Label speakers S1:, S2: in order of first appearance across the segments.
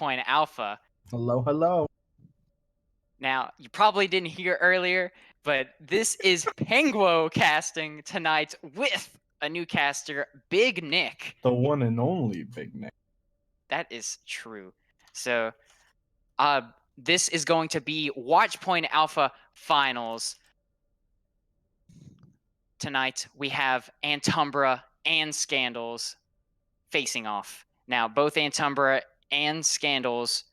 S1: Watchpoint Alpha.
S2: Hello, hello.
S1: Now, you probably didn't hear earlier, but this is Penguo casting tonight with a new caster, Big Nick.
S2: The one and only Big Nick.
S1: That is true. So, this is going to be Watchpoint Alpha Finals. Tonight, we have Antumbra and Scandals facing off. Now, both Antumbra and Scandals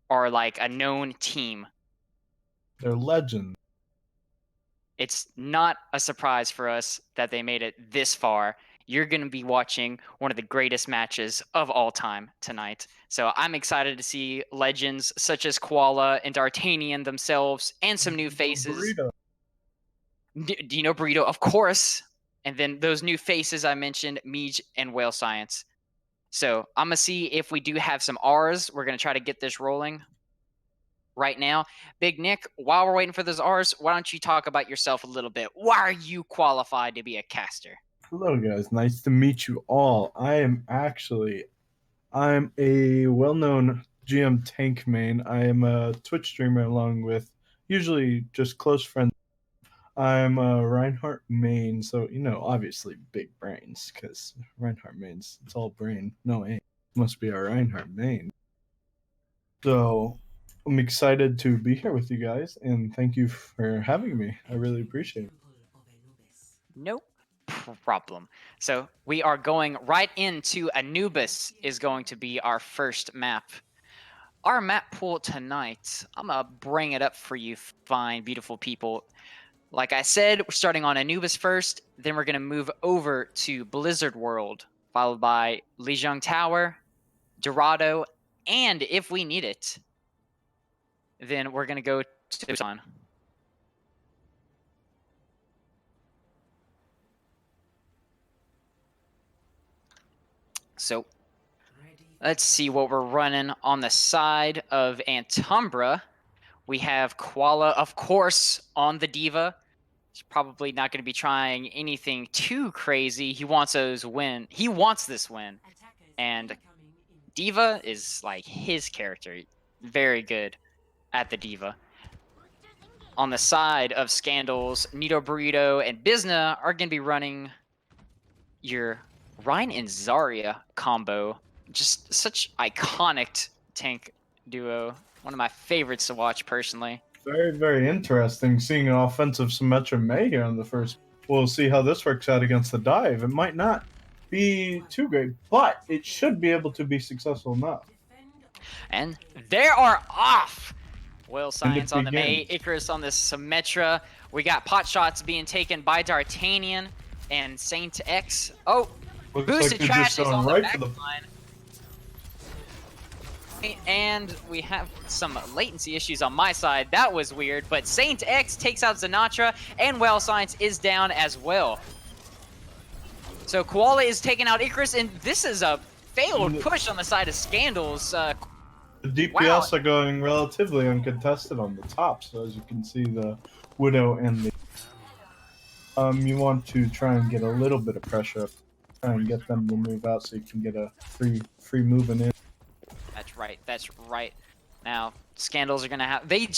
S1: are like a known team.
S2: They're legends.
S1: It's not a surprise for us that they made it this far. You're going to be watching one of the greatest matches of all time tonight. So I'm excited to see legends such as Koala and D'Artagnan themselves and some new faces.
S2: Burrito.
S1: Do you know Burrito? Of course. And then those new faces I mentioned, Meej and Whale Science. So I'm going to see if we do have some R's. We're going to try to get this rolling right now. Big Nick, while we're waiting for those R's, why don't you talk about yourself a little bit? Why are you qualified to be a caster?
S2: Hello, guys. Nice to meet you all. I'm a well-known GM tank main. I am a Twitch streamer along with usually just close friends. I'm a Reinhardt main, so, obviously big brains, because Reinhardt mains, it's all brain, no aim. Must be our Reinhardt main. So, I'm excited to be here with you guys, and thank you for having me. I really appreciate it.
S1: No problem. So we are going right into Anubis is going to be our first map. Our map pool tonight, I'm going to bring it up for you fine, beautiful people. Like I said, we're starting on Anubis first, then we're going to move over to Blizzard World, followed by Lijiang Tower, Dorado, and if we need it, then we're going to go to Busan. So let's see what we're running on the side of Antumbra. We have Koala, of course, on the Diva. He's probably not going to be trying anything too crazy. He wants those win. He wants this win. And Diva is like his character. Very good at the Diva. On the side of Scandals, Nito Burrito and Bizna are going to be running your Ryan and Zarya combo. Just such iconic tank duo. One of my favorites to watch personally.
S2: Very, very interesting seeing an offensive Symmetra May here on the first. We'll see how this works out against the dive. It might not be too great, but it should be able to be successful enough.
S1: And they are off! Whale Science on the May, Icarus on this Symmetra. We got pot shots being taken by D'Artagnan and Saint X. Oh,
S2: looks
S1: boosted
S2: like
S1: trash is on
S2: right
S1: the back line. And we have some latency issues on my side. That was weird, but Saint X takes out Sinatra, and Whale Science is down as well. So Koala is taking out Icarus, and this is a failed push on the side of Scandals.
S2: The DPS are going relatively uncontested on the top, so as you can see, the Widow and the... you want to try and get a little bit of pressure up, try and get them to move out so you can get a free moving in.
S1: That's right. Now, Scandals are going to have... They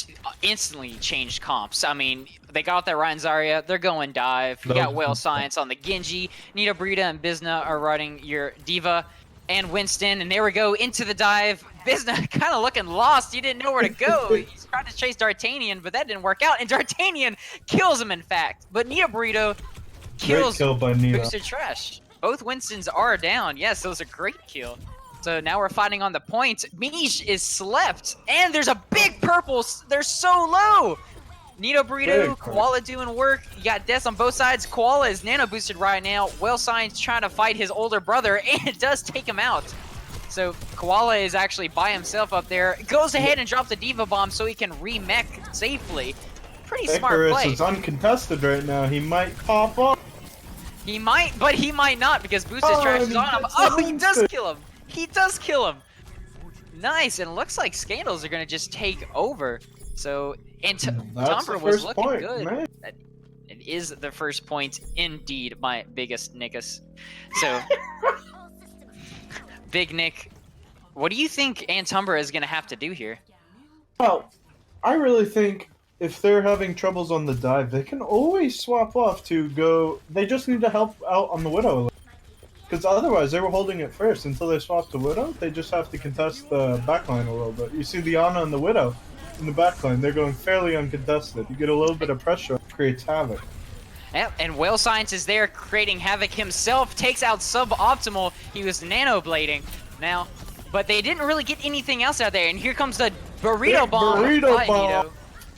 S1: instantly changed comps. I mean, they got that Ryan Zarya. They're going dive. You got Whale Science on the Genji. Nito Burrito and Bizna are running your Diva and Winston. And there we go into the dive. Bizna kind of looking lost. He didn't know where to go. He's trying to chase D'Artagnan, but that didn't work out. And D'Artagnan kills him, in fact. But Nito Burrito kills
S2: Great kill by Nito.
S1: Boosted Trash. Both Winstons are down. Yes, it was a great kill. So now we're fighting on the point. Mish is slept, and there's a big purple. They're so low. Nito Burrito, Koala doing work. You got deaths on both sides. Koala is nano boosted right now. Well Science trying to fight his older brother, and it does take him out. So Koala is actually by himself up there. Goes ahead and drops the Diva Bomb so he can re-mech safely. Pretty smart play.
S2: Icarus is uncontested right now. He might pop up.
S1: He might, but he might not because Boosted Trash is on him. Oh, he does kill him. He does kill him. Nice, and it looks like Scandals are going to just take over. So, Antumbra was looking good. Man. It is the first point, indeed, my biggest nickus. So, Big Nick, what do you think Antumbra is going to have to do here?
S2: Well, I really think if they're having troubles on the dive, they can always swap off to go. They just need to help out on the Widow. Because otherwise, they were holding it first until they swapped to Widow. They just have to contest the backline a little bit. You see the Ana and the Widow in the backline. They're going fairly uncontested. You get a little bit of pressure, creates havoc.
S1: Yep, and Whale Science is there creating havoc himself. Takes out Suboptimal. He was nano blading now, but they didn't really get anything else out there. And here comes the Burrito Bomb.
S2: Burrito Bomb.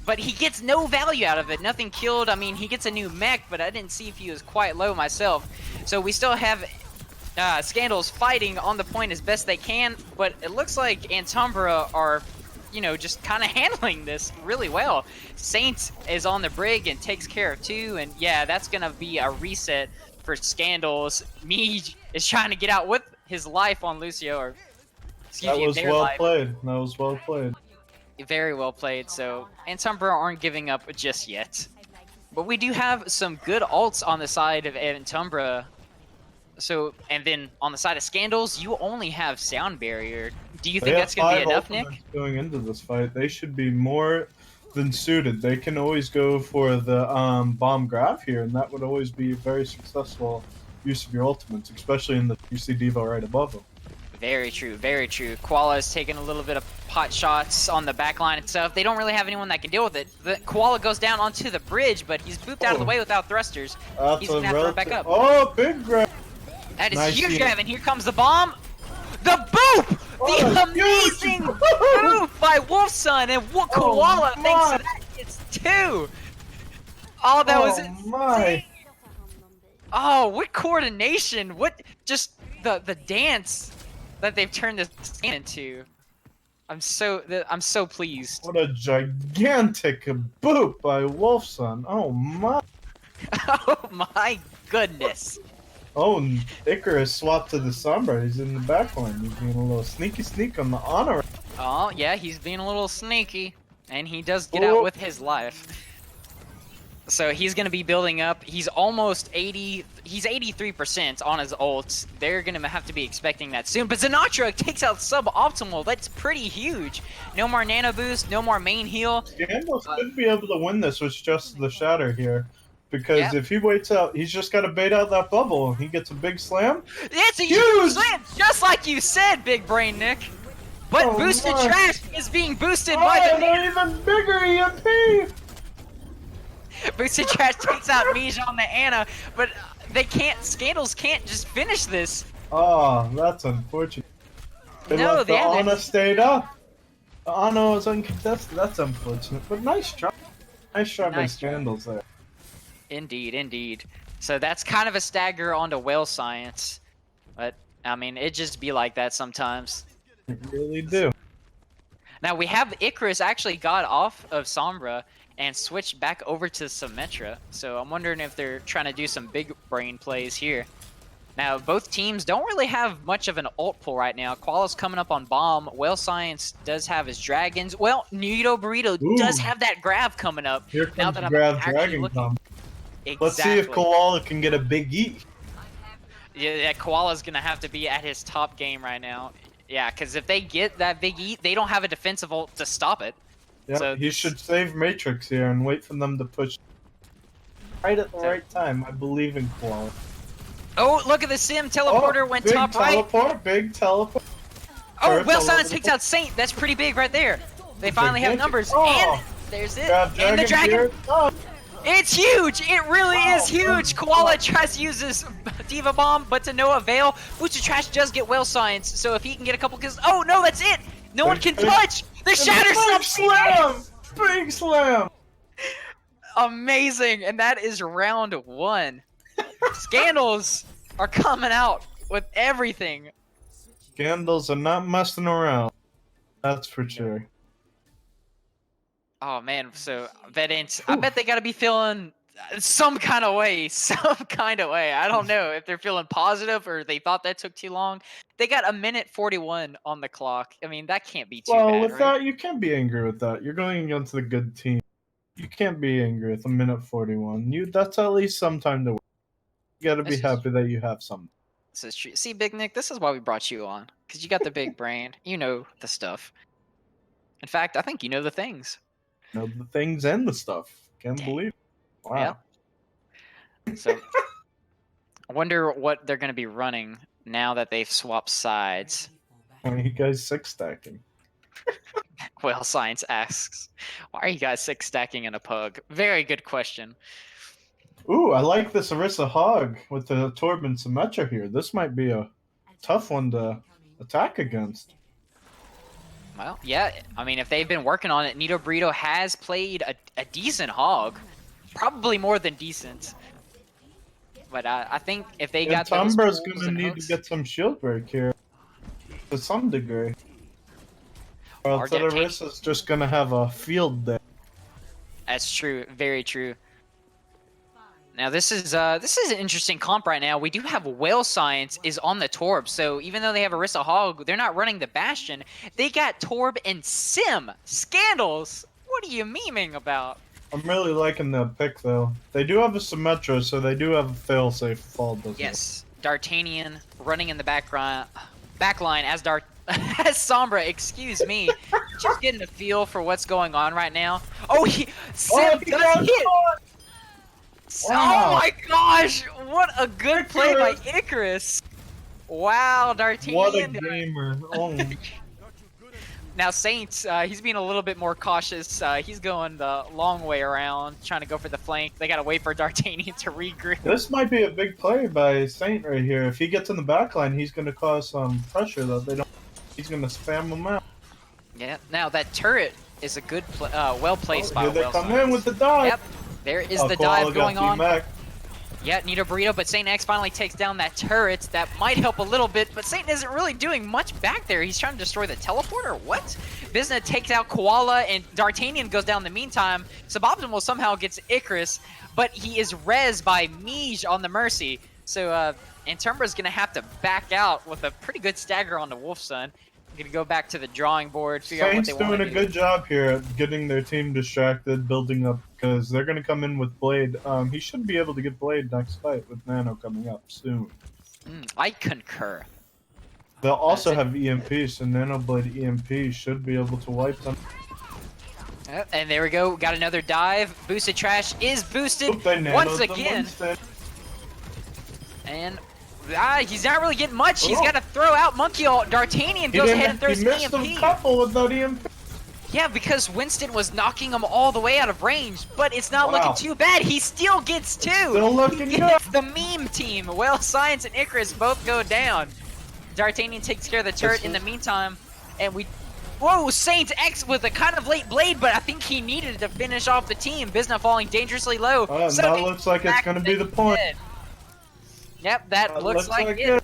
S1: But he gets no value out of it. Nothing killed. I mean, he gets a new mech, but I didn't see if he was quite low myself. So we still have Scandals fighting on the point as best they can, but it looks like Antumbra are, you know, just kind of handling this really well. Saint is on the brig and takes care of 2, and yeah, that's gonna be a reset for Scandals. Meej is trying to get out with his life on Lucio, or excuse me,
S2: their life. That was well played.
S1: Very well played. So Antumbra aren't giving up just yet, but we do have some good ults on the side of Antumbra. So, and then on the side of Scandals, you only have Sound Barrier. Do you think that's going to be enough, Nick?
S2: Going into this fight, they should be more than suited. They can always go for the bomb grab here, and that would always be a very successful use of your ultimates, especially in the UC Diva right above them.
S1: Very true, very true. Koala is taking a little bit of pot shots on the backline and stuff. They don't really have anyone that can deal with it. The Koala goes down onto the bridge, but he's booped out of the way without thrusters. He's going to have to run back up.
S2: Oh, big grab!
S1: That is huge grab, and here comes the bomb. The boop! The amazing boop by Wolfson, and Koala, thanks to that, gets 2. Oh, that was insane. Oh, what coordination! What just the dance that they've turned this into. I'm so pleased.
S2: What a gigantic boop by Wolfson. Oh my.
S1: Oh my goodness.
S2: Oh, Icarus swapped to the Sombra. He's in the backline. He's being a little sneak on the honor.
S1: Oh, yeah, he's being a little sneaky. And he does get out with his life. So he's going to be building up. He's almost 80. He's 83% on his ults. They're going to have to be expecting that soon. But Sinatra takes out Suboptimal. That's pretty huge. No more nano boost. No more main heal.
S2: Scandals should be able to win this with just the shatter here. Because if he waits out, he's just got to bait out that bubble. He gets a big slam.
S1: It's a huge slam, just like you said, Big Brain Nick. But Boosted Trash is being boosted by the...
S2: an even bigger EMP!
S1: Boosted Trash takes out Mish on the Ana, but they can't... Scandals can't just finish this.
S2: Oh, that's unfortunate.
S1: No,
S2: the Ana stayed up. The Ana was uncontested. That's unfortunate, but nice try. Nice try by Scandals there.
S1: Indeed, indeed. So that's kind of a stagger onto Whale Science. But, I mean, it just be like that sometimes.
S2: It really do.
S1: Now, we have Icarus actually got off of Sombra and switched back over to Symmetra. So I'm wondering if they're trying to do some big brain plays here. Now, both teams don't really have much of an ult pool right now. Koala's coming up on Bomb. Whale Science does have his Dragons. Well, Nito Burrito does have that grab coming up.
S2: Here comes the grab Dragon Bomb.
S1: Exactly.
S2: Let's see if Koala can get a big eat.
S1: Yeah, Koala's going to have to be at his top game right now. Yeah, because if they get that big eat, they don't have a defensive ult to stop it.
S2: Yeah, so he should save Matrix here and wait for them to push right at the right time. I believe in Koala.
S1: Oh, look at the Sim. Teleporter went top right.
S2: Big teleport.
S1: Oh, Whale Science takes out Saint. That's pretty big right there. They finally have numbers. And there's it. And the Dragon. It's huge! It really is huge! Koala tries to use this Diva Bomb, but to no avail. Booster Trash does get Whale Science, so if he can get a couple kills. Oh no, that's it! No one can touch! The Shatter
S2: Big Slam! Big Slam!
S1: Amazing! And that is round 1. Scandals are coming out with everything.
S2: Scandals are not messing around. That's for sure.
S1: Oh man, so Vedant, I bet they gotta be feeling some kind of way. Some kind of way. I don't know if they're feeling positive or they thought that took too long. They got 1:41 on the clock. I mean, that can't be too bad,
S2: With
S1: right?
S2: that, you can't be angry with that. You're going against a good team. You can't be angry with 1:41. That's at least some time to win. You gotta be happy that you have some.
S1: This is true. See, Big Nick, this is why we brought you on. Because you got the big brain. You know the stuff. In fact, I think you know the things.
S2: You know the things and the stuff. Can't believe it. Wow.
S1: Yeah. So, I wonder what they're going to be running now that they've swapped sides.
S2: Why are you guys 6-stacking?
S1: Well, Science asks, why are you guys 6-stacking in a pug? Very good question.
S2: Ooh, I like this Orisa Hog with the Torb and Symmetra here. This might be a tough one to attack against.
S1: Well, yeah, I mean, if they've been working on it, Nito Burrito has played a decent Hog. Probably more than decent. But I think if they got those
S2: Antumbra's
S1: pools
S2: gonna
S1: and
S2: need
S1: hooks,
S2: to get some shield break here. To some degree. Or else Orisa's just gonna have a field day.
S1: That's true, very true. Now this is an interesting comp right now. We do have Whale Science is on the Torb, so even though they have Orisa Hog, they're not running the Bastion. They got Torb and Sim. Scandals! What are you memeing about?
S2: I'm really liking that pick though. They do have a Symmetra, so they do have a failsafe if all doesn't.
S1: Yes, D'Artagnan running in the backline as as Sombra, excuse me. Just getting a feel for what's going on right now. Oh, Sim does hit!
S2: Wow.
S1: Oh my gosh! What a good play by Icarus! Wow, D'Artagnan.
S2: What a gamer. Oh.
S1: Now Saints, he's being a little bit more cautious. He's going the long way around, trying to go for the flank. They gotta wait for D'Artagnan to regroup.
S2: This might be a big play by Saint right here. If he gets in the backline, he's gonna cause some pressure that they don't. He's gonna spam them out.
S1: Yeah. Now that turret is a good, well placed by
S2: Here they
S1: Whale
S2: come
S1: Science.
S2: in with the dive.
S1: Yep. There is the dive going on. Yeah, Nito Burrito, but Saint X finally takes down that turret. That might help a little bit, but Saint isn't really doing much back there. He's trying to destroy the teleporter. What? Visna takes out Koala, and D'Artagnan goes down in the meantime. Suboptimal somehow gets Icarus, but he is rezzed by Mige on the Mercy. So Antumbra's going to have to back out with a pretty good stagger on the Wolfson. Gonna go back to the drawing board, figure out what they want to do.
S2: Saints doing a good job here at getting their team distracted, building up, because they're gonna come in with Blade. He should be able to get Blade next fight with Nano coming up soon.
S1: I concur.
S2: They'll also have EMP, so Nano Blade EMP should be able to wipe them.
S1: And there we go, got another dive. Boosted Trash is boosted once again. And he's not really getting much. He's got to throw out Monkey Ult. D'Artagnan goes ahead and throws
S2: EMP. He missed a couple without EMP.
S1: Yeah, because Winston was knocking him all the way out of range, but it's not looking too bad. He still gets 2.
S2: Still looking good.
S1: The meme team. Well, Science and Icarus both go down. D'Artagnan takes care of the turret in the meantime, and we... Whoa, Saint X with a kind of late blade, but I think he needed to finish off the team. Bizna falling dangerously low.
S2: That looks like it's going to be the point.
S1: Yep, that looks like it.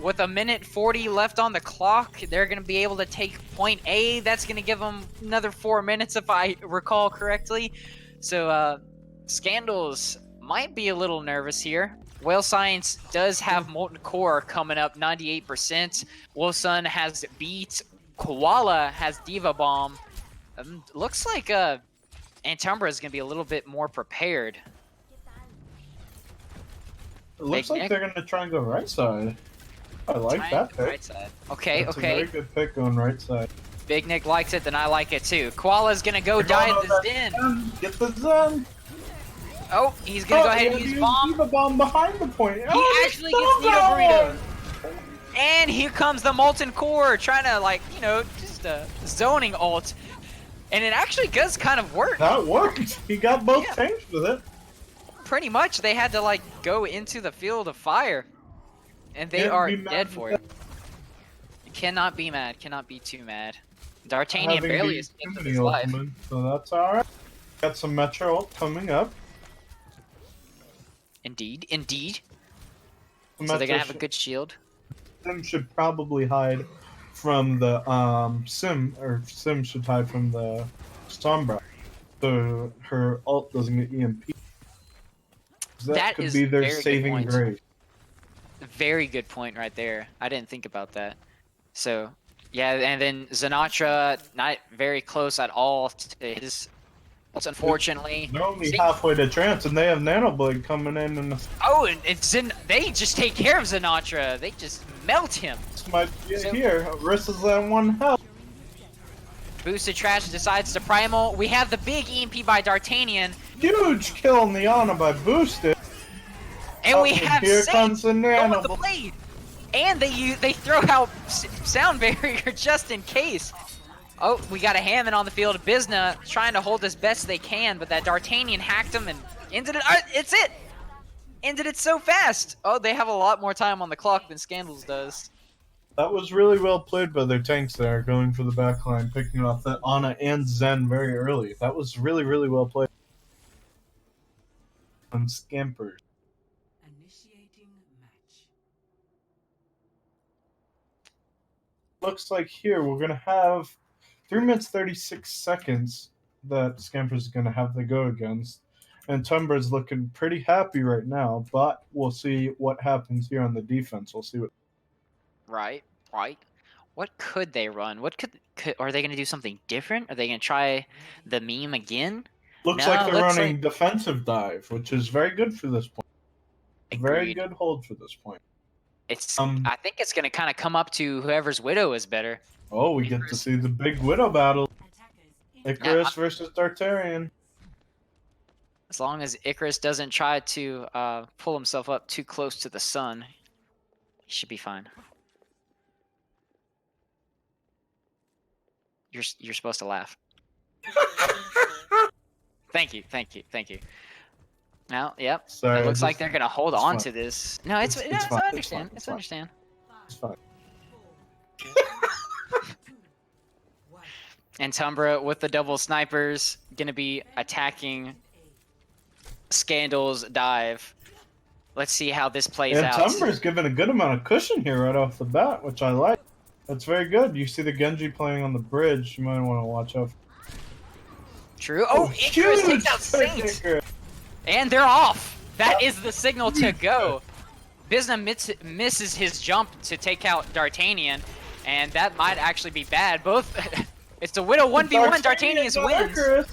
S1: With 1:40 left on the clock, they're going to be able to take point A. That's going to give them another 4 minutes if I recall correctly. So, Scandals might be a little nervous here. Whale Science does have Molten Core coming up, 98%. Wolfson has beat. Koala has Diva Bomb. Looks like Antumbra is going to be a little bit more prepared.
S2: It looks like they're going to try and go right side. I like that pick.
S1: Right side. Okay,
S2: That's
S1: okay.
S2: a very good pick going right side.
S1: Big Nick likes it, then I like it too. Koala's going to go dive the Zen.
S2: Get the Zen.
S1: Oh, he's going to go ahead and use Bomb.
S2: Diva Bomb behind the point.
S1: He actually gets Nito Burrito. And here comes the Molten Core, trying to, like, you know, just zoning ult. And it actually does kind of work.
S2: That worked. He got both
S1: Yeah.
S2: tanks with it.
S1: Pretty much, they had to like go into the field of fire, and they
S2: Can't
S1: are
S2: be mad
S1: dead
S2: with
S1: for
S2: that.
S1: it. You cannot be mad. Cannot be too mad. D'Artagnan
S2: Having
S1: barely
S2: beat
S1: escaped
S2: too
S1: with
S2: many
S1: his life.
S2: ultimates, so that's alright. Got some Metro ult coming up.
S1: Indeed, indeed.
S2: The
S1: So they're gonna
S2: Metro
S1: have a good shield.
S2: Sim should probably hide from the Sim, or Sim should hide from the Sombra, so her ult doesn't get EMP. That could
S1: is
S2: be their
S1: very good
S2: saving
S1: point.
S2: grace.
S1: Very good point right there. I didn't think about that. So, yeah, and then Sinatra, not very close at all to his ults, unfortunately.
S2: They're only
S1: See?
S2: halfway to trance, and they have Nanoblade coming in, and
S1: Oh, and they just take care of Sinatra. They just melt him.
S2: this might be
S1: So-
S2: here. Rissa's at 1 health.
S1: Boosted Trash decides to primal. We have the big EMP by D'Artagnan,
S2: Huge kill on the Ana by Boosted.
S1: and we have
S2: Here
S1: Saint
S2: comes the
S1: going with the
S2: Nanoblade.
S1: blade. And they throw out sound barrier just in case. Oh, we got a Hammond on the field. Bizna trying to hold as best they can, but that D'Artagnan hacked him and ended it. It's it! Ended it so fast. Oh, they have a lot more time on the clock than Scandals does.
S2: That was really well played by their tanks there, going for the backline, picking off that Ana and Zen very early. That was really, really well played. And Scampers.
S3: Initiating match.
S2: Looks like here we're going to have 3 minutes 36 seconds that Scampers is going to have to go against. And Tumbra's looking pretty happy right now, but we'll see what happens here on the defense. We'll see what.
S1: Right, right. What could they run? What could are they going to do something different? Are they going to try the meme again?
S2: Looks
S1: No,
S2: like they're
S1: looks
S2: running
S1: like-
S2: defensive dive, which is very good for this point. Very
S1: Agreed.
S2: good hold for this point.
S1: It's.
S2: Um,
S1: I think it's going to kind of come up to whoever's Widow is better.
S2: Oh, we get to see the big Widow battle.
S3: Attackers
S2: Icarus versus Dartarian.
S1: As long as Icarus doesn't try to pull himself up too close to the sun, he should be fine. You're supposed to laugh. Thank you, thank you, thank you. Now, yep.
S2: Sorry,
S1: It looks like
S2: just-
S1: they're gonna hold
S2: it's
S1: on
S2: fine.
S1: to this. No, it's
S2: It's
S1: no,
S2: fine,
S1: I
S2: it's
S1: understand.
S2: fine,
S1: It's
S2: it's fine.
S1: understand.
S2: It's fine.
S1: Antumbra with the double snipers gonna be attacking Scandal's dive. Let's see how this plays
S2: And
S1: out.
S2: Tumbra's given a good amount of cushion here right off the bat, which I like. That's very good. You see the Genji playing on the bridge. You might want to watch out.
S1: True. Oh, Icarus takes out Saint.
S2: Icarus.
S1: And they're off. That is the signal to go. Bizna misses his jump to take out D'Artagnan, and that might actually be bad. Both, it's the Widow 1v1. D'Artagnan wins.
S2: Icarus.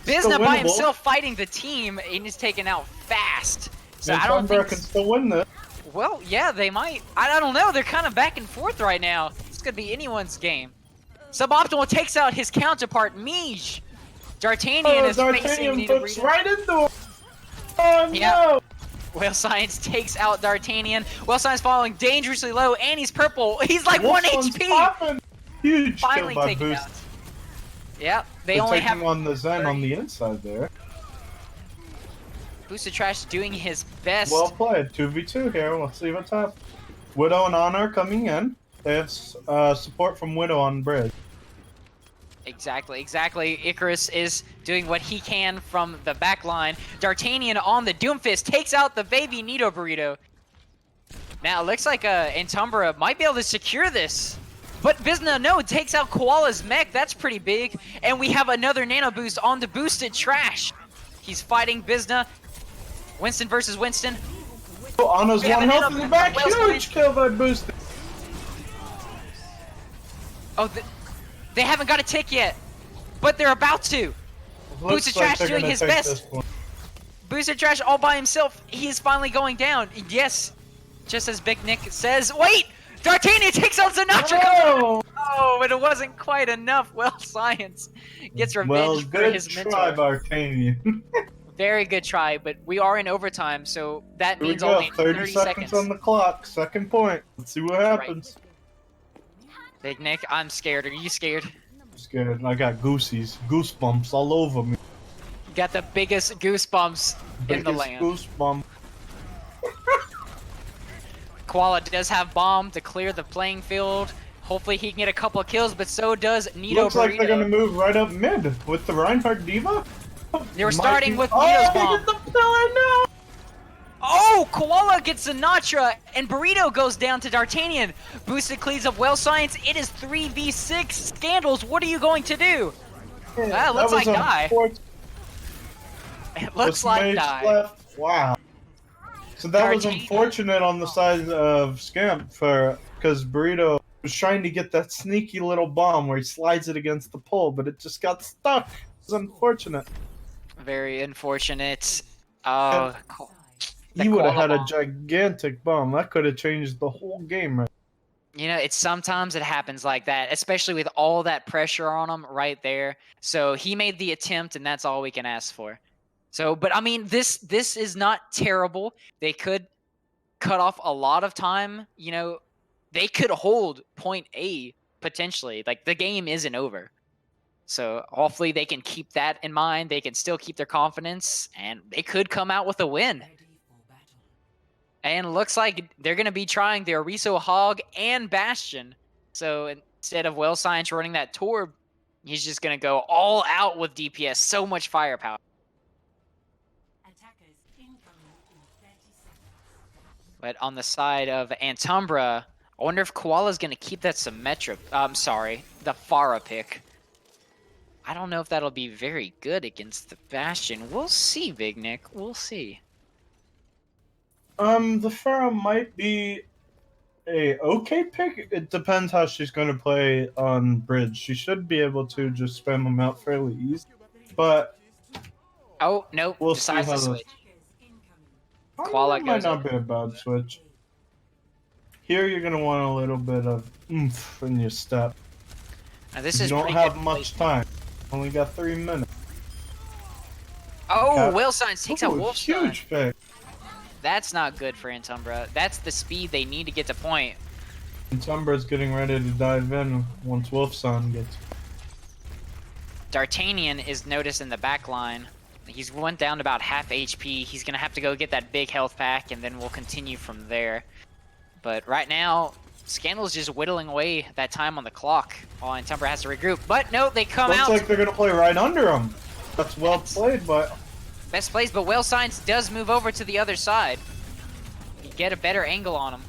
S1: Bizna by
S2: winnable.
S1: himself fighting the team, and is taken out fast. So
S2: And
S1: I don't
S2: Tumbra
S1: think.
S2: can still win this.
S1: Well, yeah, they might. I don't know. They're kind of back and forth right now. This could be anyone's game. Suboptimal takes out his counterpart, Miege. D'Artagnan
S2: Oh,
S1: is facing
S2: D'Artagnan
S1: Nita
S2: books
S1: Rita.
S2: right into him. Oh
S1: Yeah.
S2: no!
S1: Whale Science takes out D'Artagnan. Whale Science falling dangerously low, and he's purple. He's like 1
S2: This one's
S1: HP.
S2: popping. Huge
S1: Finally
S2: kill by
S1: taken
S2: Boost.
S1: out. Yeah, they
S2: They're
S1: only
S2: taking
S1: have
S2: on the Zen on the inside there.
S1: Boosted Trash doing his best.
S2: Well played. 2v2 here. We'll see what's up. Widow and Honor coming in. They have support from Widow on bridge.
S1: Exactly, exactly. Icarus is doing what he can from the back line. D'Artagnan on the Doomfist takes out the baby Nito Burrito. Now it looks like Antumbra might be able to secure this. But Bizna, no, takes out Koala's mech. That's pretty big. And we have another nano boost on the Boosted Trash. He's fighting Bizna. Winston versus Winston.
S2: Oh, Anna's
S1: We have
S2: one
S1: a
S2: health
S1: nano
S2: in the
S1: boost.
S2: back.
S1: Whale
S2: Huge kill by Boost.
S1: Oh, they haven't got a tick yet. But they're about to.
S2: Looks
S1: Boosted
S2: like
S1: Trash
S2: they're
S1: doing
S2: gonna
S1: his
S2: take
S1: best.
S2: this one.
S1: Boosted Trash all by himself. He is finally going down. Yes. Just as Big Nick says. Wait! D'Artagnan takes out Sinatra!
S2: Oh,
S1: Oh, but it wasn't quite enough. Well, Science gets revenge
S2: well,
S1: for
S2: good
S1: his
S2: try,
S1: mentor.
S2: Artanian.
S1: Very good try, but we are in overtime, so that
S2: Here we
S1: means
S2: go.
S1: only 30 seconds.
S2: on the clock. Second point. Let's see what
S1: Right.
S2: happens.
S1: Big Nick, I'm scared. Are you scared?
S2: scared. I got goosebumps all over me.
S1: Got the biggest goosebumps in the
S2: Biggest
S1: land.
S2: goosebump.
S1: Koala does have bomb to clear the playing field. Hopefully he can get a couple of kills, but so does Nito
S2: Looks like they're gonna
S1: Burrito.
S2: move right up mid with the Reinhardt Diva.
S1: They were
S2: Might
S1: starting
S2: be-
S1: with
S2: Oh,
S1: Nito's
S2: they
S1: bomb.
S2: hit the pillar now!
S1: Oh, Koala gets Sinatra, and Burrito goes down to D'Artagnan. Boosted cleaves of Well Science. It is 3v6. Scandals, what are you going to do?
S2: Yeah,
S1: Looks
S2: that was
S1: like die.
S2: unfortunate.
S1: It looks
S2: With
S1: like
S2: Mage
S1: die.
S2: left. Wow. So that was
S1: D'Artagnan.
S2: unfortunate on the side of Scamp because Burrito was trying to get that sneaky little bomb where he slides it against the pole, but it just got stuck. It was unfortunate.
S1: Very unfortunate. Oh, the
S2: He would have
S1: Koala
S2: had a
S1: bomb.
S2: gigantic bomb. That could have changed the whole game. Right?
S1: You know, it's sometimes it happens like that, especially with all that pressure on him right there. So he made the attempt, and that's all we can ask for. So, but I mean, this is not terrible. They could cut off a lot of time. You know, they could hold point A potentially. Like the game isn't over. So hopefully they can keep that in mind. They can still keep their confidence, and they could come out with a win.
S3: Ready for battle.
S1: And looks like they're going to be trying the Ariso Hog and Bastion. So instead of Well Science running that Torb, he's just going to go all out with DPS. So much firepower.
S3: Attackers incoming in 30 seconds.
S1: But on the side of Antumbra, I wonder if Koala's going to keep that Symmetra. I'm sorry, the Pharah pick. I don't know if that'll be very good against the Bastion. We'll see, Big Nick. We'll see.
S2: The Pharah might be a okay pick. It depends how she's going to play on bridge. She should be able to just spam them out fairly easy, but
S1: Oh, nope.
S2: We'll see
S1: Decides
S2: how
S1: to
S2: the-
S1: switch.
S3: Attackers incoming.
S1: Koala
S2: that might
S1: goes
S2: not
S1: in.
S2: be a bad switch. Here you're going to want a little bit of oomph in your step.
S1: Now, this
S2: You
S1: is
S2: don't
S1: pretty
S2: have
S1: good
S2: much
S1: placement.
S2: time. Only got 3 minutes.
S1: Oh,
S2: Cap-
S1: Whale Science takes out
S2: Ooh,
S1: Wolf
S2: huge pick.
S1: That's not good for Antumbra. That's the speed they need to get to point.
S2: And Tumbra's getting ready to dive in once Wolfson gets.
S1: D'Artagnan is noticed in the back line. He's went down to about half HP. He's going to have to go get that big health pack, and then we'll continue from there. But right now, Scandal's just whittling away that time on the clock while Antumbra has to regroup. But no, they come
S2: Looks
S1: out.
S2: like they're going to play right under him. That's well played, but
S1: Best plays, but Whale Science does move over to the other side. You get a better angle on him.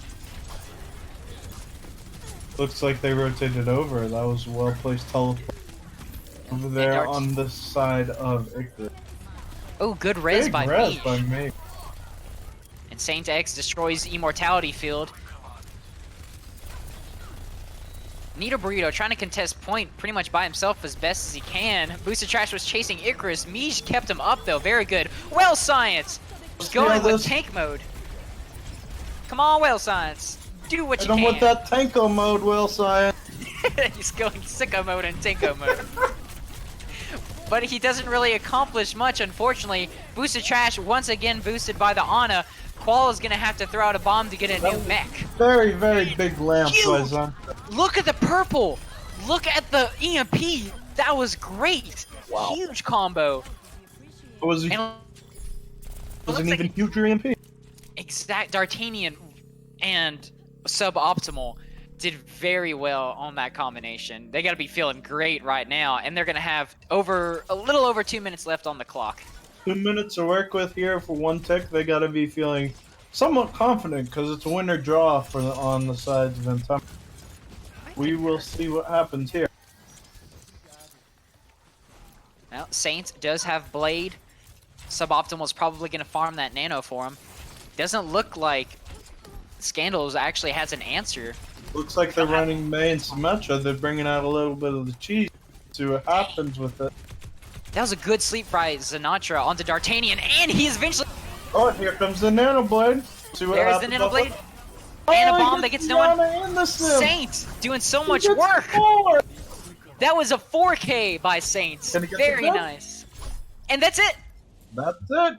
S2: looks like they rotated over. That was a well placed teleport. Over there
S1: Dart-
S2: on the side of Icarus.
S1: Oh, good res
S2: Big
S1: by
S2: res
S1: Mage.
S2: by me.
S1: And Saint X destroys Immortality Field. Nito Burrito trying to contest point pretty much by himself as best as he can. Boosted Trash was chasing Icarus. Mige kept him up though, very good. Well Science! Going with tank mode. Come on, Well Science. Do what
S2: Hit
S1: you
S2: him
S1: can.
S2: with that tanko mode, Will Science.
S1: He's going sicko mode and tanko mode. But he doesn't really accomplish much, unfortunately. Boosted Trash once again boosted by the Ana. Koala's gonna have to throw out a bomb to get a new mech.
S2: Very, very big lamp,
S1: Huge.
S2: by Zon.
S1: Look at the purple! Look at the EMP! That was great!
S2: Wow.
S1: Huge combo.
S2: It was,
S1: And
S2: it was an
S1: looks
S2: even
S1: like
S2: huger EMP.
S1: exact D'Artagnan and Suboptimal did very well on that combination. They gotta be feeling great right now, and they're gonna have a little over 2 minutes left on the clock.
S2: 2 minutes to work with here for one tick. They got to be feeling somewhat confident because it's a winner draw on the sides of Antumbra. We will see what happens here.
S1: Well, Saint does have Blade. Suboptimal's probably gonna farm that nano for him. Doesn't look like Scandals actually has an answer.
S2: Looks like they're running May and Symmetra. They're bringing out a little bit of the cheese. See what happens with it.
S1: That was a good sleep by Sinatra onto D'Artagnan, and he's eventually...
S2: Oh, here comes the Nano Blade. See what
S1: There's
S2: happens.
S1: the Nano Blade.
S2: Oh,
S1: And a
S2: he
S1: bomb that gets no one.
S2: in the sim.
S1: Saint doing so
S2: He
S1: much
S2: gets
S1: work.
S2: 4.
S1: That was a 4K by Saints.
S2: Can he get
S1: Very
S2: the kill?
S1: nice. And that's it.
S2: That's it.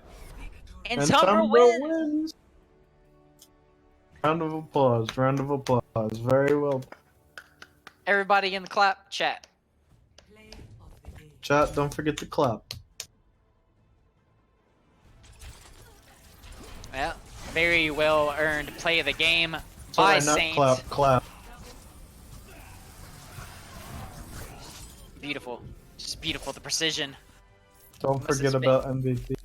S1: And
S2: And
S1: Tumbra
S2: Tumbra
S1: wins.
S2: wins. Round of applause. Round of applause. Very well.
S1: Everybody in the clap chat.
S3: Player
S2: Chat, don't forget to clap.
S1: Well, very well earned play of the game
S2: Sorry,
S1: by
S2: not
S1: Saint.
S2: clap, clap.
S1: Beautiful. Just beautiful, the precision.
S2: Don't
S1: Must have
S2: forget
S1: spent-
S2: about MVP.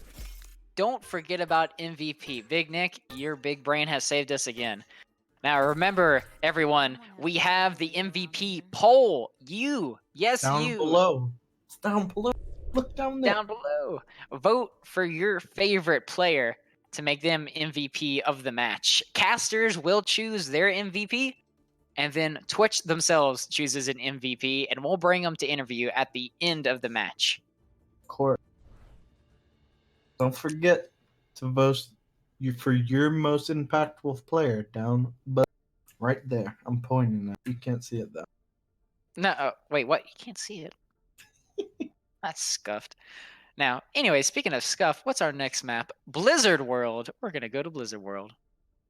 S1: Don't forget about MVP. Big Nick, your big brain has saved us again. Now remember, everyone, we have the MVP poll. You, yes,
S2: Down
S1: you,
S2: below. It's down below. Look down there.
S1: down below. Vote for your favorite player to make them MVP of the match. Casters will choose their MVP, and then Twitch themselves chooses an MVP, and we'll bring them to interview at the end of the match.
S2: Of course. Don't forget to vote for your most impactful player down below. Right there. I'm pointing at. You can't see it though.
S1: No, wait, what? You can't see it. That's scuffed. Now, anyway, speaking of scuff, what's our next map? Blizzard World. We're gonna go to Blizzard World.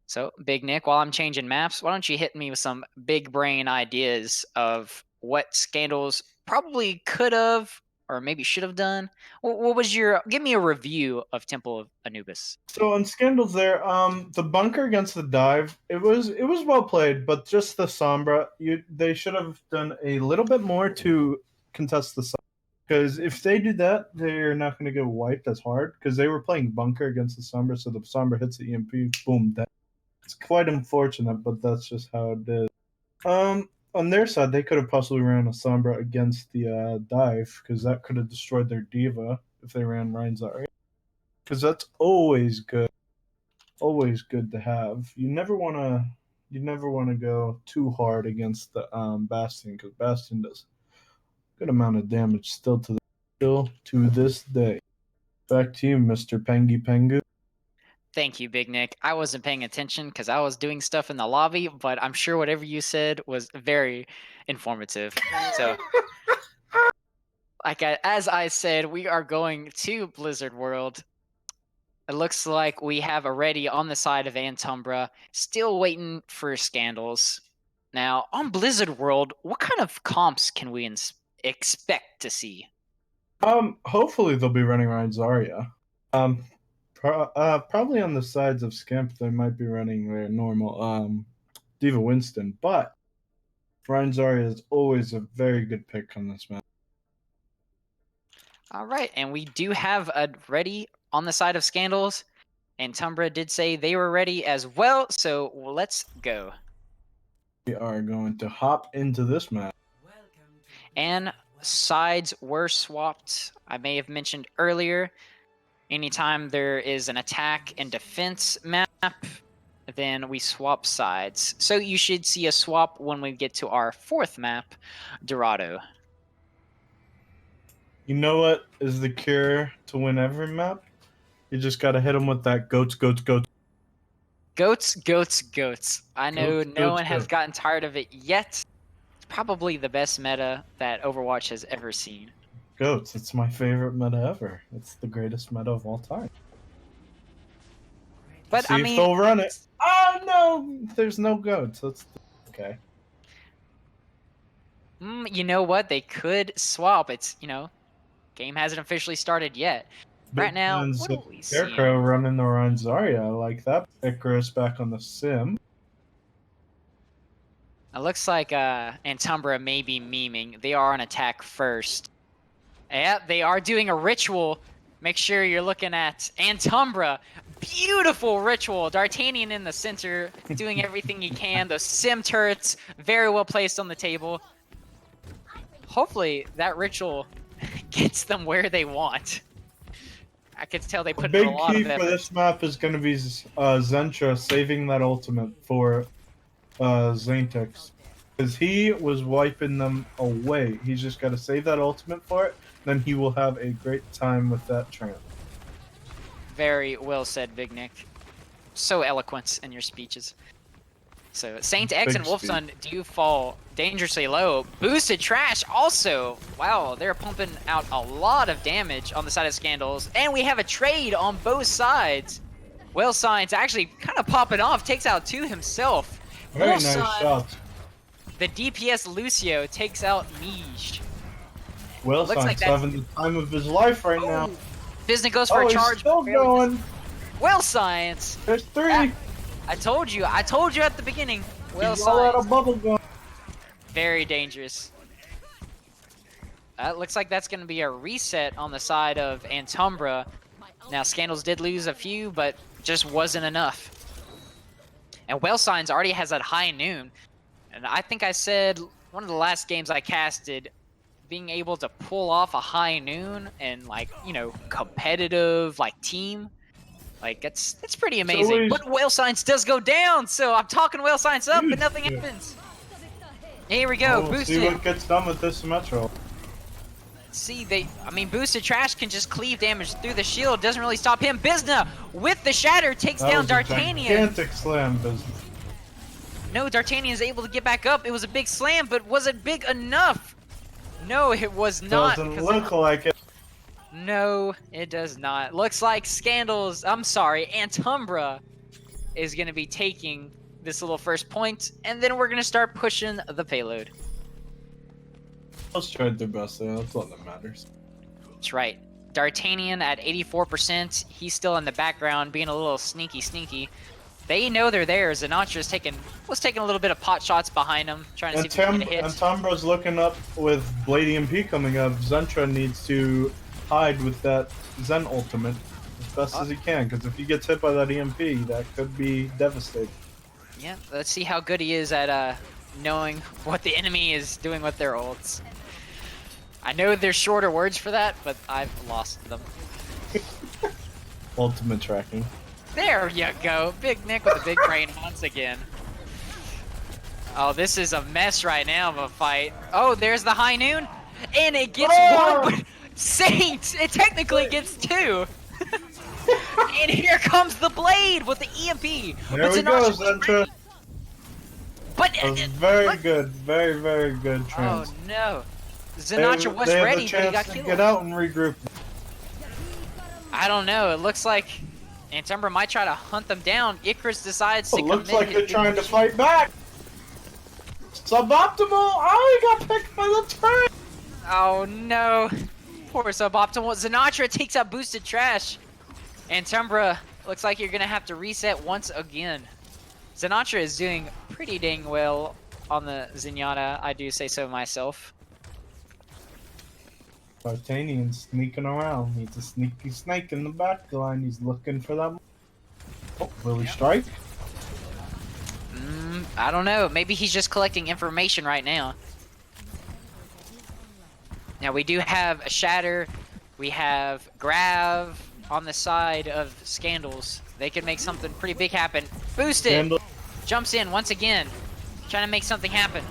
S1: So, Big Nick, while I'm changing maps, why don't you hit me with some big brain ideas of what Scandals probably could have or maybe should have done? What was your? Give me a review of Temple of Anubis.
S2: So on Scandals there, the bunker against the dive, it was well played, but just the Sombra, they should have done a little bit more to contest the Sombra. Because if they do that, they're not going to get wiped as hard. Because they were playing bunker against the Sombra, so the Sombra hits the EMP, boom, dead. It's quite unfortunate, but that's just how it is. On their side, they could have possibly ran a Sombra against the dive, because that could have destroyed their Diva if they ran Ryan's Zarya. Because that's always good to have. You never want to go too hard against the Bastion, because Bastion does a good amount of damage still to this day. Back to you, Mr. Pengu.
S1: Thank you, Big Nick. I wasn't paying attention because I was doing stuff in the lobby, but I'm sure whatever you said was very informative. So, as I said, we are going to Blizzard World. It looks like we have already on the side of Antumbra, still waiting for Scandals. Now, on Blizzard World, what kind of comps can we expect to see?
S2: Hopefully they'll be running Ryan Zarya. Probably on the sides of Scamp, they might be running their normal Diva Winston, but Ryan Zarya is always a very good pick on this map.
S1: All right, and we do have a ready on the side of Scandals, and Antumbra did say they were ready as well, so let's go.
S2: We are going to hop into this map.
S1: And sides were swapped. I may have mentioned earlier, anytime there is an attack and defense map, then we swap sides. So you should see a swap when we get to our fourth map, Dorado.
S2: You know what is the cure to win every map? You just gotta hit them with that goats.
S1: Goats. I know no one has
S2: goats.
S1: gotten tired of it yet. It's probably the best meta that Overwatch has ever seen.
S2: Goats, it's my favorite meta ever. It's the greatest meta of all time.
S1: But
S2: See
S1: I
S2: if
S1: mean,
S2: they'll run it. Oh no, there's no goats. That's okay.
S1: you know what? They could swap. It's, game hasn't officially started yet. Right now,
S2: Big
S1: what
S2: Guns,
S1: are we
S2: Scarecrow
S1: seeing?
S2: running the Ryan Zarya. I like that. Icarus back on the sim.
S1: It looks like Antumbra may be memeing. They are on attack first. Yeah, they are doing a ritual. Make sure you're looking at Antumbra. Beautiful ritual. D'Artagnan in the center, doing everything he can. Those sim turrets, very well placed on the table. Hopefully, that ritual gets them where they want. I could tell they
S2: The
S1: put in
S2: big
S1: a lot
S2: key
S1: of
S2: for
S1: effort.
S2: this map is going to be Zentra saving that ultimate for Zayntex. Because he was wiping them away. He's just got to save that ultimate for it, then he will have a great time with that tramp.
S1: Very well said, Big Nick. So eloquent in your speeches. So, Saint X
S2: Big
S1: and Wolfsun do fall dangerously low. Boosted Trash also. Wow, they're pumping out a lot of damage on the side of Scandals. And we have a trade on both sides. Well, Science actually kind of popping off. Takes out two himself.
S2: Very nice
S1: Wolfsun,
S2: shots.
S1: the DPS Lucio takes out Miege.
S2: Will
S1: Looks like
S2: Sign's
S1: that's-
S2: having the time of his life right now.
S1: Biznett goes for
S2: Oh,
S1: a
S2: he's
S1: charge.
S2: still
S1: barely
S2: going.
S1: misses. Will Science.
S2: There's 3.
S1: Ah, I told you at the beginning. Will
S2: He's all out
S1: Science.
S2: of bubble gum.
S1: Very dangerous. Looks like that's going to be a reset on the side of Antumbra. Now, Scandals did lose a few, but just wasn't enough. And Well Signs already has that high noon. And I think I said one of the last games I casted, being able to pull off a high noon and, like, you know, competitive, like, team. Like, it's pretty amazing. But Whale Science does go down, so I'm talking Whale Science up, but nothing happens. Here we go,
S2: We'll
S1: boosted.
S2: see what gets done with this Symmetro.
S1: See, boosted Trash can just cleave damage through the shield. Doesn't really stop him. Biznett with the Shatter takes down D'Artagnan.
S2: Gigantic slam business.
S1: No, D'Artagnan is able to get back up. It was a big slam, but was it big enough? No, it was not.
S2: Doesn't look like it.
S1: No, it does not. Looks like Antumbra is going to be taking this little first point, and then we're going to start pushing the payload.
S2: Let's try their best there. That's all that matters.
S1: That's right. D'Artagnan at 84%. He's still in the background, being a little sneaky. They know they're there. Sinatra was taking a little bit of pot shots behind him, trying to see if he can get a hit.
S2: Antumbra's looking up with Blade EMP coming up. Zentra needs to hide with that Zen ultimate as best as he can, because if he gets hit by that EMP, that could be devastating.
S1: Yeah, let's see how good he is at knowing what the enemy is doing with their ults. I know there's shorter words for that, but I've lost them.
S2: Ultimate tracking.
S1: There you go. Big Nick with a big brain once again. Oh, this is a mess right now of a fight. Oh, there's the high noon. And it gets one, but Saint! It technically gets 2. And here comes the Blade with the EMP.
S2: There we go, Zentra.
S1: But
S2: very good
S1: Oh
S2: trans.
S1: no. Sinatra was ready, but he got killed.
S2: Get out and regroup.
S1: I don't know. It looks like Antumbra might try to hunt them down. Icarus decides to
S2: It looks
S1: commit
S2: like
S1: his
S2: they're trying to
S1: position.
S2: fight back. Suboptimal. Oh, he got picked by the turret.
S1: Oh no. Poor Suboptimal. Sinatra takes out boosted Trash. Antumbra looks like you're gonna have to reset once again. Sinatra is doing pretty dang well on the Zenyatta, I do say so myself.
S2: D'Artagnan sneaking around. He's a sneaky snake in the back line. He's looking for them. Oh, will he strike?
S1: I don't know. Maybe he's just collecting information right now. Now we do have a Shatter. We have Grav on the side of Scandals. They could make something pretty big happen. Boosted! Jumps in once again. Trying to make something happen.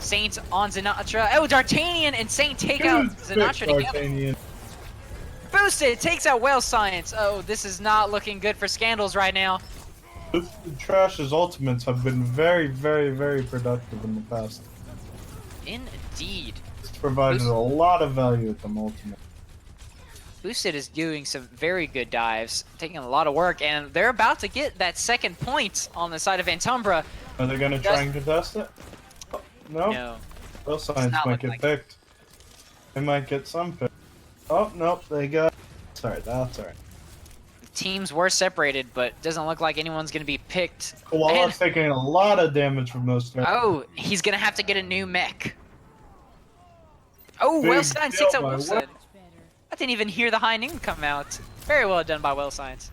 S1: Saint on Sinatra. Oh, D'Artagnan and Saint take out Sinatra together. Boosted takes out Well Science. Oh, this is not looking good for Scandals right now.
S2: Trash's ultimates have been very productive in the past.
S1: Indeed.
S2: It's provided a lot of value with them ultimate.
S1: Boosted is doing some very good dives, taking a lot of work, and they're about to get that second point on the side of Antumbra.
S2: Are they gonna try and contest it? Oh, no.
S1: No.
S2: Well, Science
S1: not
S2: might
S1: looking
S2: get
S1: like
S2: picked. They might get some pick. Oh, nope, they got... Sorry, that's alright.
S1: Teams were separated, but doesn't look like anyone's going to be picked.
S2: Koala's taking a lot of damage from those threats.
S1: Oh, he's going to have to get a new mech. Oh,
S2: Big
S1: Well Science
S2: deal
S1: takes out
S2: by
S1: Wilson.
S3: Better.
S1: I didn't even hear the high noon come out. Very well done by Well Science.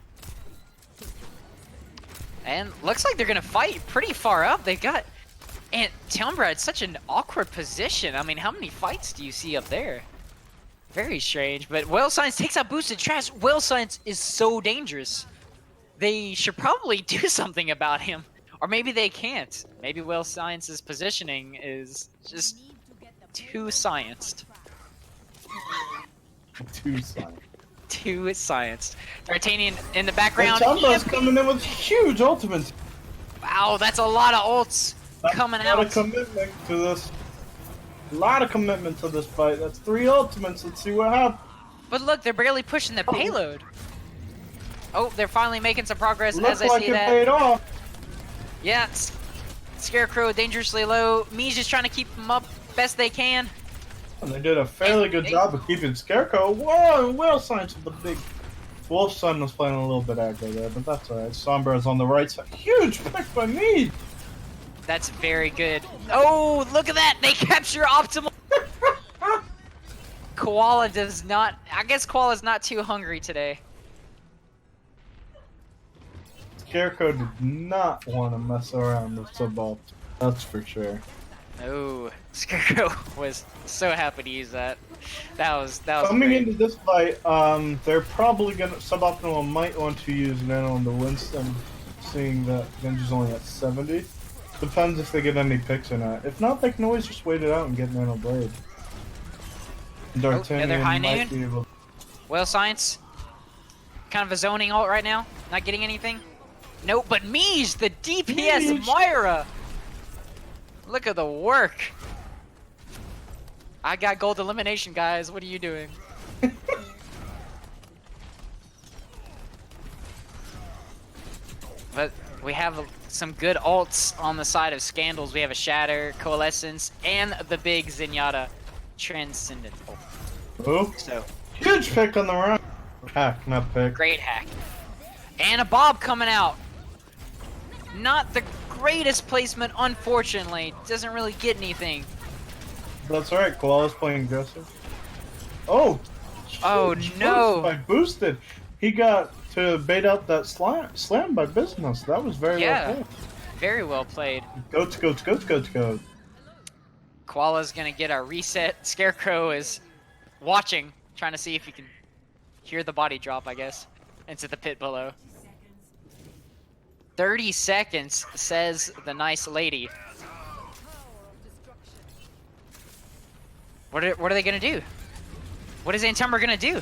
S1: And looks like they're going to fight pretty far up. They got... And Antumbra, it's such an awkward position. I mean, how many fights do you see up there? Very strange, but Well Science takes out boosted Trash. Well Science is so dangerous. They should probably do something about him. Or maybe they can't. Maybe Well Science's positioning is just too scienced.
S2: Too silent.
S1: Too scienced. D'Artagnan in the background.
S2: Antumbra's coming in with huge ultimates.
S1: Wow, that's a lot of ults coming
S2: A lot
S1: out.
S2: of commitment to this. A lot of commitment to this fight. That's 3 ultimates. Let's see what happens.
S1: But look, they're barely pushing the payload. Oh, they're finally making some progress
S2: Looks
S1: as I
S2: like
S1: see
S2: it
S1: that.
S2: paid off.
S1: Yeah, Scarecrow dangerously low. Me's just trying to keep them up best they can.
S2: And they did a fairly good job of keeping Scarecrow. Whoa, and Whale Science with the big... Wolf Sun was playing a little bit aggro there, but that's alright. Sombra's on the right side. Huge pick by me!
S1: That's very good. Oh, look at that! They capture optimal. Koala does not. I guess Koala's not too hungry today.
S2: Scarecrow did not want to mess around with Subopt. That's for sure.
S1: Oh, Scarecrow was so happy to use that. That was
S2: Coming
S1: great.
S2: into this fight, they're probably gonna Suboptimal might want to use Nano on the Winston, seeing that Genji's only at 70. Depends if they get any picks or not. If not, they can always just wait it out and get Nano Blade. D'Artagnan
S1: another high
S2: might
S1: noon?
S2: be able.
S1: Whale Science. Kind of a zoning ult right now. Not getting anything. Nope, but Miege, the DPS
S2: Miege.
S1: Moira. Look at the work. I got gold elimination, guys. What are you doing? But we have some good ults on the side of Scandals. We have a Shatter, Coalescence, and the big Zenyatta Transcendent ult.
S2: Oh,
S1: So,
S2: huge pick on the round. Hack, not pick.
S1: great hack. And a Bob coming out. Not the greatest placement, unfortunately. Doesn't really get anything.
S2: That's right. Koala's playing aggressive. Oh.
S1: Oh,
S2: huge
S1: no.
S2: boost by boosted. He got to bait out that slam by business. That was very
S1: Yeah.
S2: well played.
S1: Very well played.
S2: Goats.
S1: Koala's gonna get a reset. Scarecrow is watching, trying to see if he can hear the body drop, I guess, into the pit below. 30 seconds, says the nice lady. What are they gonna do? What is Antumbra gonna do?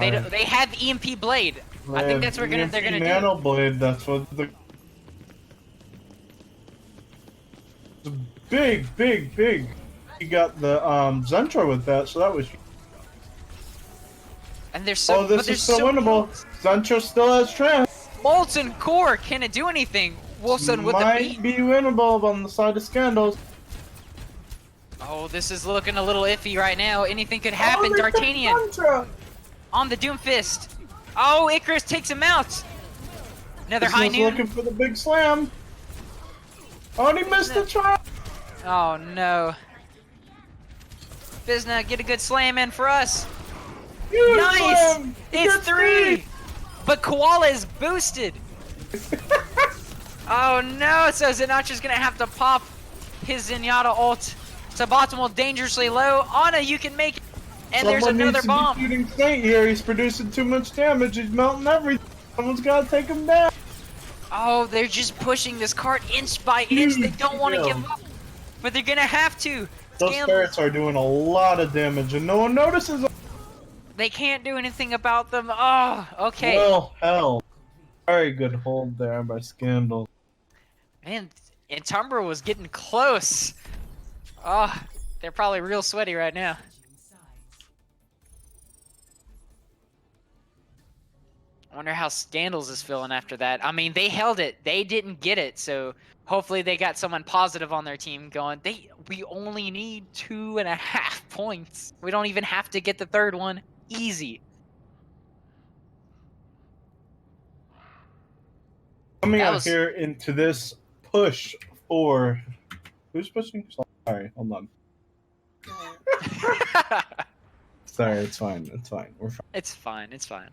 S1: They have EMP Blade. I think that's what they're gonna do.
S2: Nano Blade. That's what the big. He got the Zentra with that, so that was.
S1: And they're so.
S2: Oh, this
S1: but they're
S2: is so
S1: so
S2: winnable. Zentra still has trans.
S1: Molten Core, can it do anything? Wilson with the
S2: Might
S1: beat.
S2: be winnable on the side of Scandals.
S1: Oh, this is looking a little iffy right now. Anything could happen.
S2: Oh,
S1: D'Artagnan
S2: Zentra.
S1: on the Doomfist. Oh, Icarus takes him out. Another high
S2: Business looking
S1: noon.
S2: for the big slam. Oh, and he missed the try.
S1: Oh no. Bizna, get a good slam in for us.
S2: Huge
S1: Nice!
S2: slam.
S1: It's
S2: Good
S1: 3! But Koala is boosted. Oh no, so Zenyatta's gonna have to pop his Zenyatta ult. Suboptimal dangerously low. Anna, you can make it. And there's
S2: Someone
S1: another
S2: needs
S1: bomb.
S2: to be shooting Saint here. He's producing too much damage. He's melting everything. Someone's gotta take him down.
S1: Oh, they're just pushing this cart inch by inch. They don't want to
S2: Huge
S1: give up. But they're gonna have to.
S2: Those
S1: Scandals,
S2: ferrets are doing a lot of damage, and no one notices.
S1: they can't do anything about them. Oh, okay.
S2: Well, hell. Very good hold there by Scandal.
S1: Man, Antumbra was getting close. Oh, they're probably real sweaty right now. I wonder how Scandals is feeling after that. I mean, they held it. They didn't get it, so hopefully they got someone positive on their team going, we only need 2.5 points. We don't even have to get the third one. Easy.
S2: Coming
S1: That
S2: out
S1: was-
S2: here into this push for... Who's pushing? Sorry, hold on. Sorry, it's fine. It's fine. We're fine.
S1: It's fine. It's fine.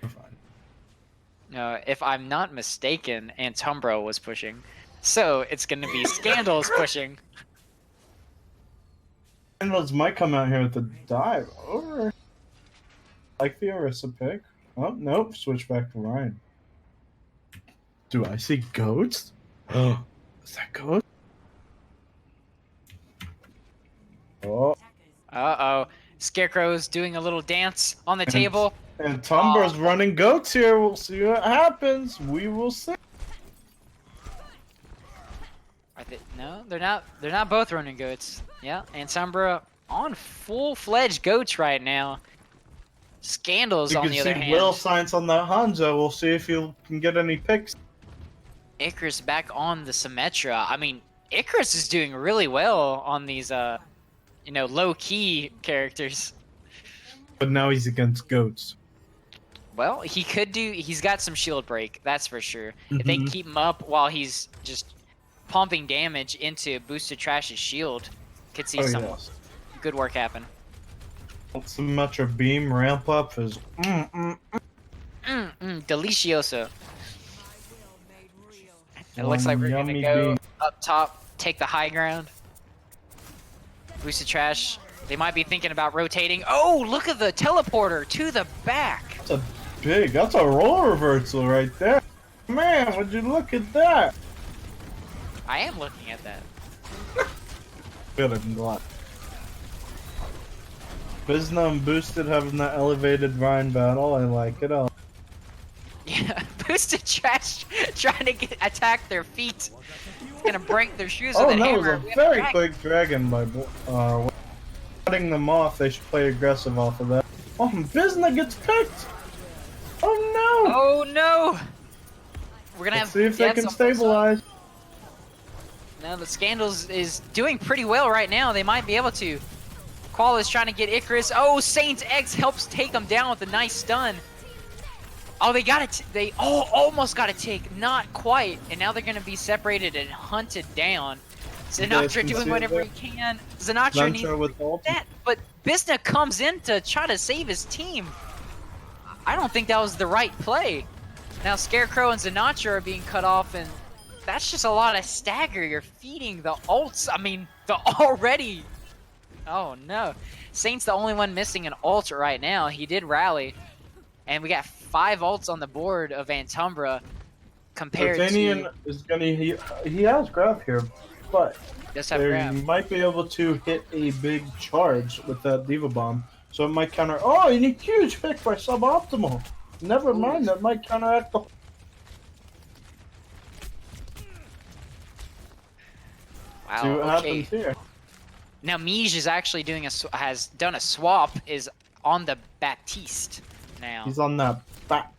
S2: We're fine.
S1: If I'm not mistaken, Antumbra was pushing. So it's going to be Scandals pushing.
S2: Scandals might come out here with a dive over. Like the Orisa pick. Oh, nope. Switch back to Ryan. Do I see goats? Oh, is that goat? Oh,
S1: Uh-oh. Scarecrow's doing a little dance on the table.
S2: and Tumbra's running goats here. We'll see what happens. We will see.
S1: Are they, no, they're not. They're not both running goats. Yeah, and Antumbra on full-fledged goats right now. Scandals
S2: You
S1: on
S2: can
S1: the
S2: see
S1: other hand.
S2: Will Science on that Hanzo. We'll see if you can get any picks.
S1: Icarus back on the Symmetra. I mean, Icarus is doing really well on these you know, low-key characters.
S2: But now he's against goats.
S1: Well, he could do. He's got some shield break, that's for sure. If they
S2: Mhm.
S1: keep him up while he's just pumping damage into Boosted Trash's shield, could see
S2: Oh,
S1: some
S2: yes.
S1: good work happen.
S2: Symmetra beam ramp up is
S1: Delicioso. It
S2: One
S1: looks like we're gonna
S2: yummy
S1: go
S2: bean.
S1: up top, take the high ground. Boosted Trash. They might be thinking about rotating. Oh, look at the teleporter to the back.
S2: That's a roll reversal right there. Man, would you look at that?
S1: I am looking at that.
S2: Good, I'm glad. Bizna and Boosted having that elevated Vine battle, I like it all.
S1: Yeah, Boosted Trash trying to attack their feet. It's gonna break their shoes
S2: Oh,
S1: with a
S2: that was
S1: hammer.
S2: a
S1: We have
S2: very
S1: dragon.
S2: quick dragon by cutting them off. They should play aggressive off of that. Oh, Bizna gets picked! Oh no!
S1: Oh no! We're gonna
S2: Let's
S1: have
S2: see if they
S1: deaths
S2: can
S1: on both sides.
S2: stabilize.
S1: No, the Scandals is doing pretty well right now. They might be able to. Qual is trying to get Icarus. Oh, Saint X helps take him down with a nice stun. Oh, they got it. They almost got a take. Not quite. And now they're going to be separated and hunted down. Sinatra
S2: can
S1: doing
S2: see
S1: whatever
S2: it
S1: he can. Sinatra needs
S2: Sinatra with ult.
S1: that. But Bisna comes in to try to save his team. I don't think that was the right play. Now Scarecrow and Sinatra are being cut off, and that's just a lot of stagger. You're feeding the ults. I mean, the already. Oh no. Saint's the only one missing an ult right now. He did rally. And we got 5 ults on the board of Antumbra compared
S2: D'Artagnan
S1: to...
S2: is gonna he has grab here, but
S1: Does have
S2: they
S1: grab.
S2: might be able to hit a big charge with that Diva Bomb. So it might counter. Oh, and a huge pick by Suboptimal. Never mind, that might counteract the.
S1: Wow,
S2: See what
S1: okay.
S2: happens here.
S1: Now Mij is actually doing has done a swap, is on the Baptiste now.
S2: He's on that back.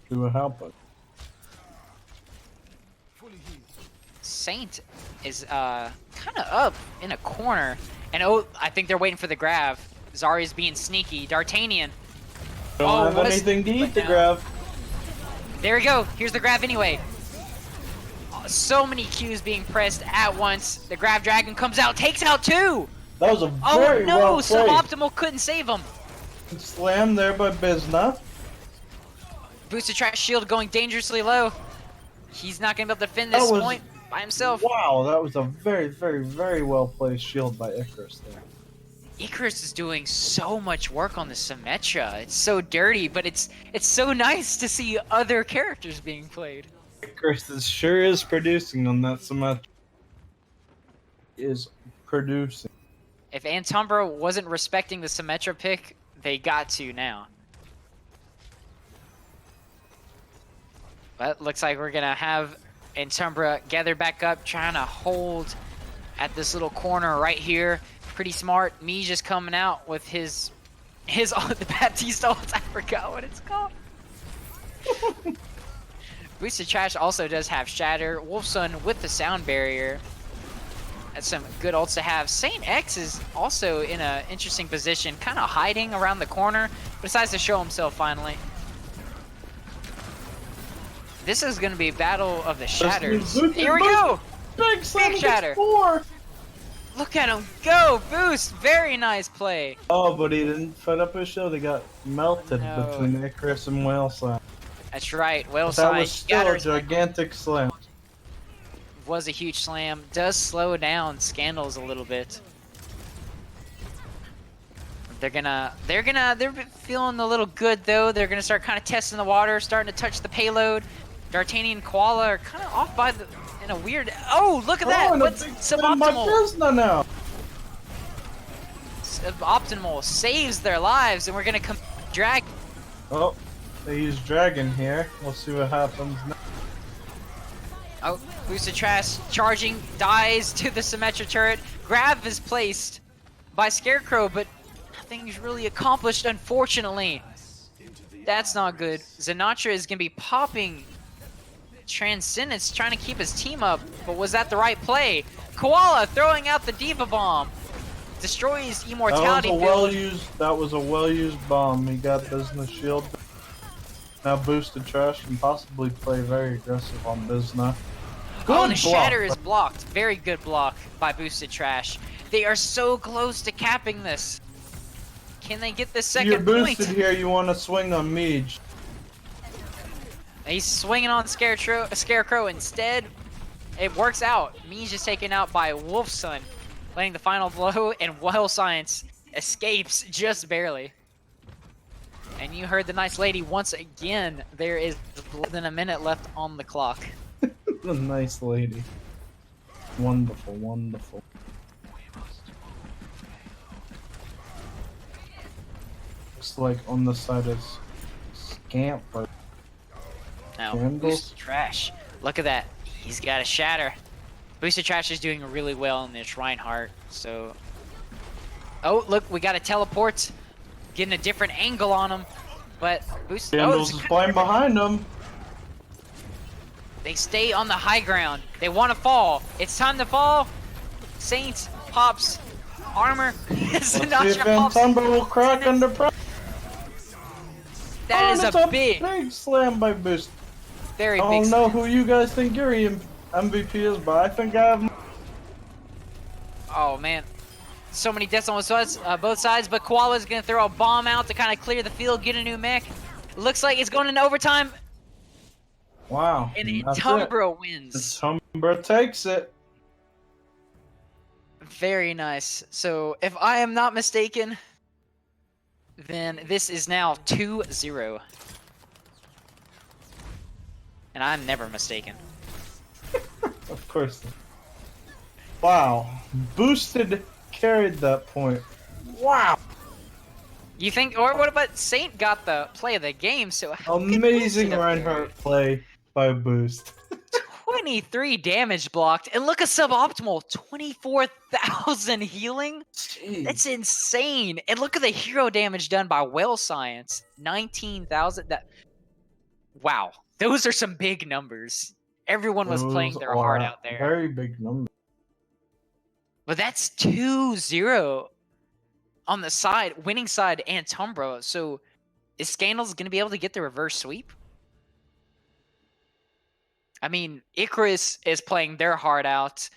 S2: See what happens.
S1: Saint is kind of up in a corner, and oh, I think they're waiting for the grab. Zarya's being sneaky. D'Artagnan.
S2: Don't have
S1: what a
S2: anything to
S1: sneak,
S2: eat
S1: but
S2: to
S1: now-
S2: grab.
S1: There we go. Here's the grab anyway. So many Qs being pressed at once. The grab dragon comes out, takes out 2.
S2: That was a
S1: Oh
S2: very
S1: no,
S2: well played.
S1: Suboptimal couldn't save him.
S2: Slam there by Bizna.
S1: Boosted Trash shield going dangerously low. He's not gonna be able to defend this
S2: That was-
S1: point by himself.
S2: Wow, that was a very, very, very well placed shield by Icarus there.
S1: Icarus is doing so much work on the Symmetra. It's so dirty, but it's so nice to see other characters being played.
S2: Icarus sure is producing on that Symmetra. Is producing.
S1: If Antumbra wasn't respecting the Symmetra pick, they got to now. But looks like we're gonna have Antumbra gather back up, trying to hold at this little corner right here. Pretty smart. Me just coming out with his the Baptiste ult. I forgot what it's called. Boosted Trash also does have Shatter. Wolfsun with the sound barrier. That's some good ults to have. Saint X is also in an interesting position, kind of hiding around the corner, but decides to show himself finally. This is going to be a battle of the Shatters. Here we go!
S2: Big Slam
S1: Shatter.
S2: 4.
S1: Look at him go! Boost! Very nice play.
S2: Oh, but he didn't fit up his shield. He got melted
S1: No.
S2: between Icarus and Whale Slam.
S1: That's right. Whale
S2: That
S1: Side
S2: was still a
S1: Shatters
S2: gigantic slam.
S1: was a huge slam. Does slow down Scandals a little bit. They're feeling a little good though. They're gonna start kind of testing the water, starting to touch the payload. D'Artagnan and Koala are kind of off by in a weird. Oh, look at that!
S2: and a
S1: What's
S2: big slam by
S1: Suboptimal?
S2: Bizna now.
S1: Suboptimal saves their lives, and we're gonna come drag.
S2: Oh, they use Dragon here. We'll see what happens now.
S1: Oh, Boosted Trash charging, dies to the Symmetra turret. Grab is placed by Scarecrow, but nothing's really accomplished, unfortunately. That's not good. Sinatra is going to be popping Transcendence, trying to keep his team up, but was that the right play? Koala throwing out the Diva Bomb. destroys immortality build.
S2: That was a well-used bomb. He got business shield. Now boosted trash can possibly play very aggressive on Bizna.
S1: Oh, the shatter is blocked. Very good block by boosted trash. They are so close to capping this. Can they get the second
S2: point? You're boosted
S1: point?
S2: here. You want to swing on Mage.
S1: He's swinging on Scarecrow instead. It works out. Mage is taken out by Wolfson, laying the final blow, and Wild Science escapes just barely. And you heard the nice lady once again. There is less than a minute left on the clock.
S2: The nice lady. Wonderful, wonderful. Looks like on the side is Scamper.
S1: Now, Boosted Trash. Look at that. He's got a shatter. Boosted Trash is doing really well in this Reinhardt, so... Oh, look, we got a teleport. Getting a different angle on him. But Boosted...
S2: Scandals is playing behind him.
S1: They stay on the high ground. They want to fall. It's time to fall. Saint pops armor.
S2: Let's see if Antumbra will crack under pressure.
S1: That is a big
S2: slam by Boost.
S1: Very big.
S2: I don't know who you guys think your MVP is, but I think I have.
S1: Oh man, so many deaths on both sides. But Koala's gonna throw a bomb out to kind of clear the field, get a new mech. Looks like it's going into overtime.
S2: Wow.
S1: And Antumbra wins.
S2: Antumbra takes it.
S1: Very nice. So if I am not mistaken, then this is now 2-0. And I'm never mistaken.
S2: Of course. Wow. Boosted carried that point. Wow.
S1: You think, or what about Saint got the play of the game, so how
S2: amazing Reinhardt play by Boost.
S1: 23 damage blocked, and look at suboptimal, 24,000 healing?
S2: Jeez.
S1: That's insane. And look at the hero damage done by Well Science, 19,000. That, wow, those are some big numbers. Everyone was playing their heart out there.
S2: Very big numbers.
S1: But that's 2-0 on the side, winning side, Antumbra. So is Scandals going to be able to get the reverse sweep? I mean, Icarus is playing their heart out.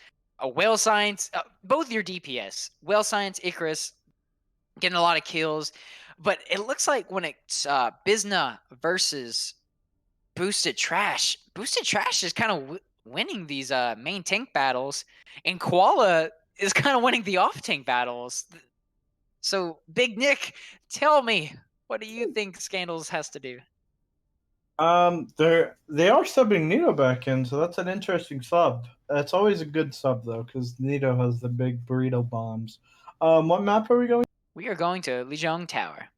S1: Whale Science, both your DPS, Whale Science, Icarus, getting a lot of kills. But it looks like when it's Bizna versus Boosted Trash is kind of winning these main tank battles, and Koala is kind of winning the off tank battles. So, Big Nick, tell me, what do you think Scandals has to do?
S2: They are subbing Nito back in, so that's an interesting sub. That's always a good sub though, because Nito has the big burrito bombs. What map are we going?
S1: We are going to Lijiang Tower.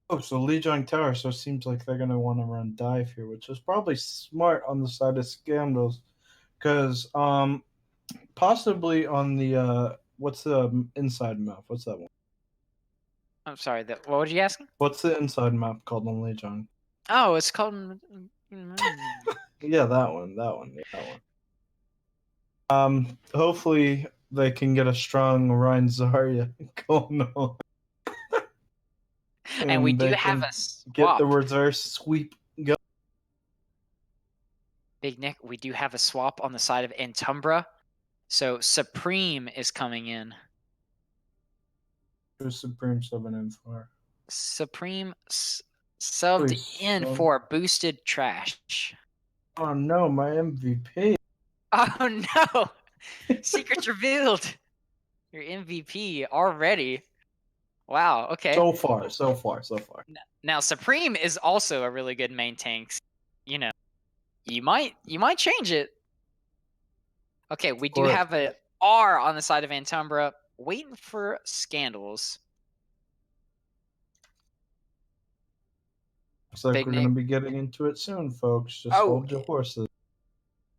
S2: Oh, so Lijiang Tower. So it seems like they're gonna want to run dive here, which is probably smart on the side of Scandals, because possibly on the what's the inside map? What's that one?
S1: I'm sorry. What were you asking?
S2: What's the inside map called on Lijiang?
S1: Oh, it's called.
S2: Yeah, that one. Hopefully they can get a strong Ryan Zarya going on.
S1: And we do have a swap.
S2: Get the reverse sweep go.
S1: Big Nick, we do have a swap on the side of Antumbra. So Supreme is coming in.
S2: Who's Supreme subbing in for?
S1: Supreme subbed in for Boosted Trash.
S2: Oh no, my MVP.
S1: Oh no! Secrets revealed. Your MVP already. Wow, okay.
S2: So far.
S1: Now Supreme is also a really good main tank. You know, you might change it. Okay, we do have a R on the side of Antumbra, waiting for Scandals.
S2: Looks like we're going to be getting into it soon, folks. Just hold your horses.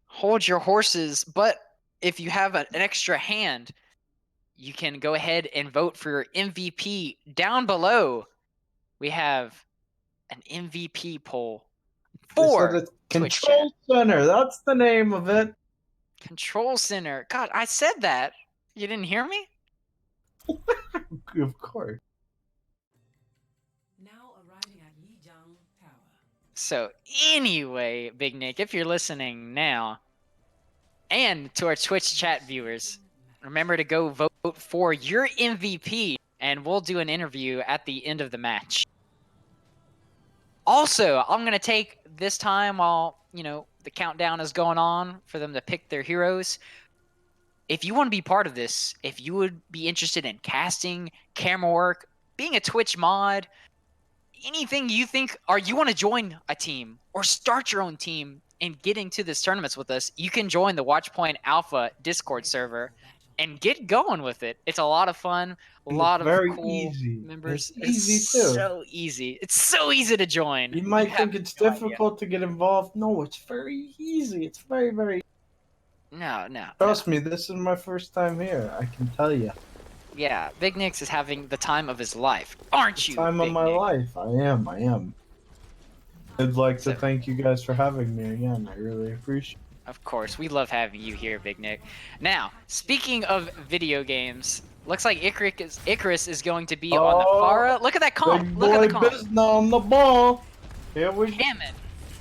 S1: Hold your horses, but if you have an extra hand, you can go ahead and vote for your MVP. Down below, we have an MVP poll for
S2: Control Center. That's the name of it.
S1: Control Center. God, I said that. You didn't hear me?
S2: Of course.
S3: Now arriving at Yijiang Tower.
S1: So anyway, Big Nick, if you're listening now, and to our Twitch chat viewers, remember to go vote for your MVP, and we'll do an interview at the end of the match. Also, I'm going to take this time while, the countdown is going on for them to pick their heroes. If you want to be part of this, if you would be interested in casting, camera work, being a Twitch mod, anything you think, or you want to join a team or start your own team and get into this tournaments with us, you can join the Watchpoint Alpha Discord server and get going with it. It's a lot of fun, a lot of
S2: very
S1: cool
S2: easy.
S1: members.
S2: It's easy too.
S1: So easy. It's so easy to join.
S2: You might
S1: have
S2: think it's
S1: no idea.
S2: difficult to get involved. No, it's very easy. It's very, very.
S1: No.
S2: Trust me, this is my first time here. I can tell you.
S1: Yeah, Big Nick's is having the time of his life, aren't you?
S2: Time of
S1: Big
S2: my
S1: Nick?
S2: life. I am. I'd like to
S1: So-
S2: thank you guys for having me again. I really appreciate it.
S1: Of course, we love having you here, Big Nick. Now, speaking of video games, looks like Icarus is going to be on the
S2: Oh,
S1: Farah. Look at that comp.
S2: Big
S1: Look at the
S2: boy
S1: comp.
S2: business on the ball. Here we go.
S1: Hammond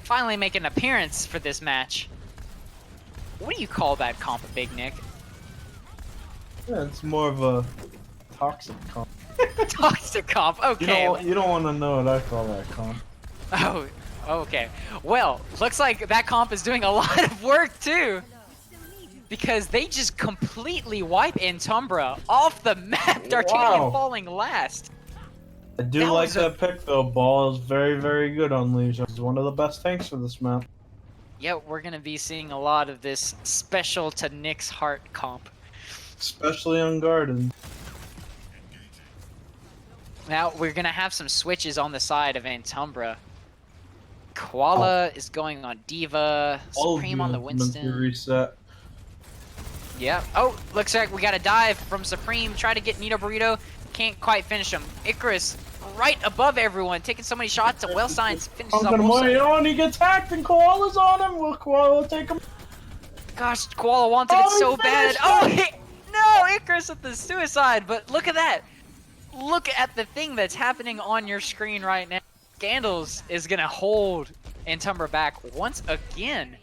S1: finally make an appearance for this match. What do you call that comp, Big Nick?
S2: Yeah, it's more of a toxic comp.
S1: Toxic comp. Okay.
S2: You don't want to know what I call that comp.
S1: Oh, okay. Well, looks like that comp is doing a lot of work too. Because they just completely wipe Antumbra off the map. D'Artagnan
S2: Wow.
S1: falling last.
S2: I do
S1: That
S2: like
S1: was
S2: that pick though. Ball is very, very good on Legion. He's one of the best tanks for this map.
S1: Yeah, we're gonna be seeing a lot of this special to Nick's heart comp.
S2: Especially on Garden.
S1: Now we're gonna have some switches on the side of Antumbra. Koala is going on Diva.
S2: All of
S1: Supreme
S2: you
S1: on the
S2: have meant to
S1: Winston.
S2: reset.
S1: Yeah. Oh, looks like we got a dive from Supreme. Try to get Nito Burrito. Can't quite finish him. Icarus right above everyone, taking so many shots. Well Science finishes
S2: I'm
S1: off
S2: gonna
S1: Wilson.
S2: wait on. He gets hacked and Koala's on him. Will Koala take him?
S1: Gosh, Koala wanted
S2: Oh,
S1: it so
S2: he
S1: bad.
S2: finished
S1: Oh,
S2: it!
S1: no, Icarus with the suicide. But look at that. Look at the thing that's happening on your screen right now. Scandals is gonna hold Antumbra back once again.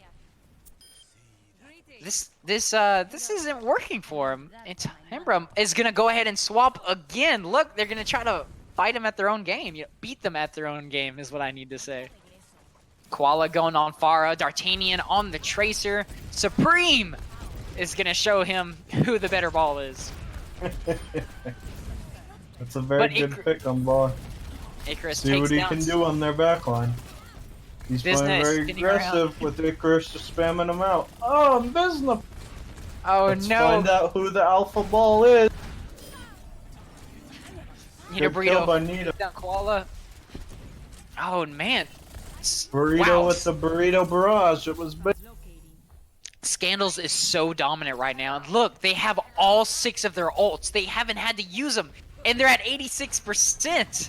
S1: This isn't working for him. Antumbra is gonna go ahead and swap again. Look, they're gonna try to fight him at their own game. Beat them at their own game is what I need to say. Koala going on Farah, D'Artagnan on the Tracer. Supreme is gonna show him who the better ball is.
S2: That's a very
S1: But
S2: good pick on Ball.
S1: Icarus
S2: See
S1: takes
S2: what he
S1: down.
S2: can do on their backline. He's playing
S1: Business,
S2: very
S1: spinning
S2: aggressive with Icarus just spamming him out. Oh, business!
S1: Oh
S2: Let's
S1: no!
S2: find out who the alpha ball is.
S1: Nito
S2: Good kill by
S1: Burrito
S2: Nito.
S1: down Koala. Oh man!
S2: Burrito
S1: Wow.
S2: with the burrito barrage. It was big.
S1: Scandals is so dominant right now. And look, they have all 6 of their ults. They haven't had to use them, and they're at 86%.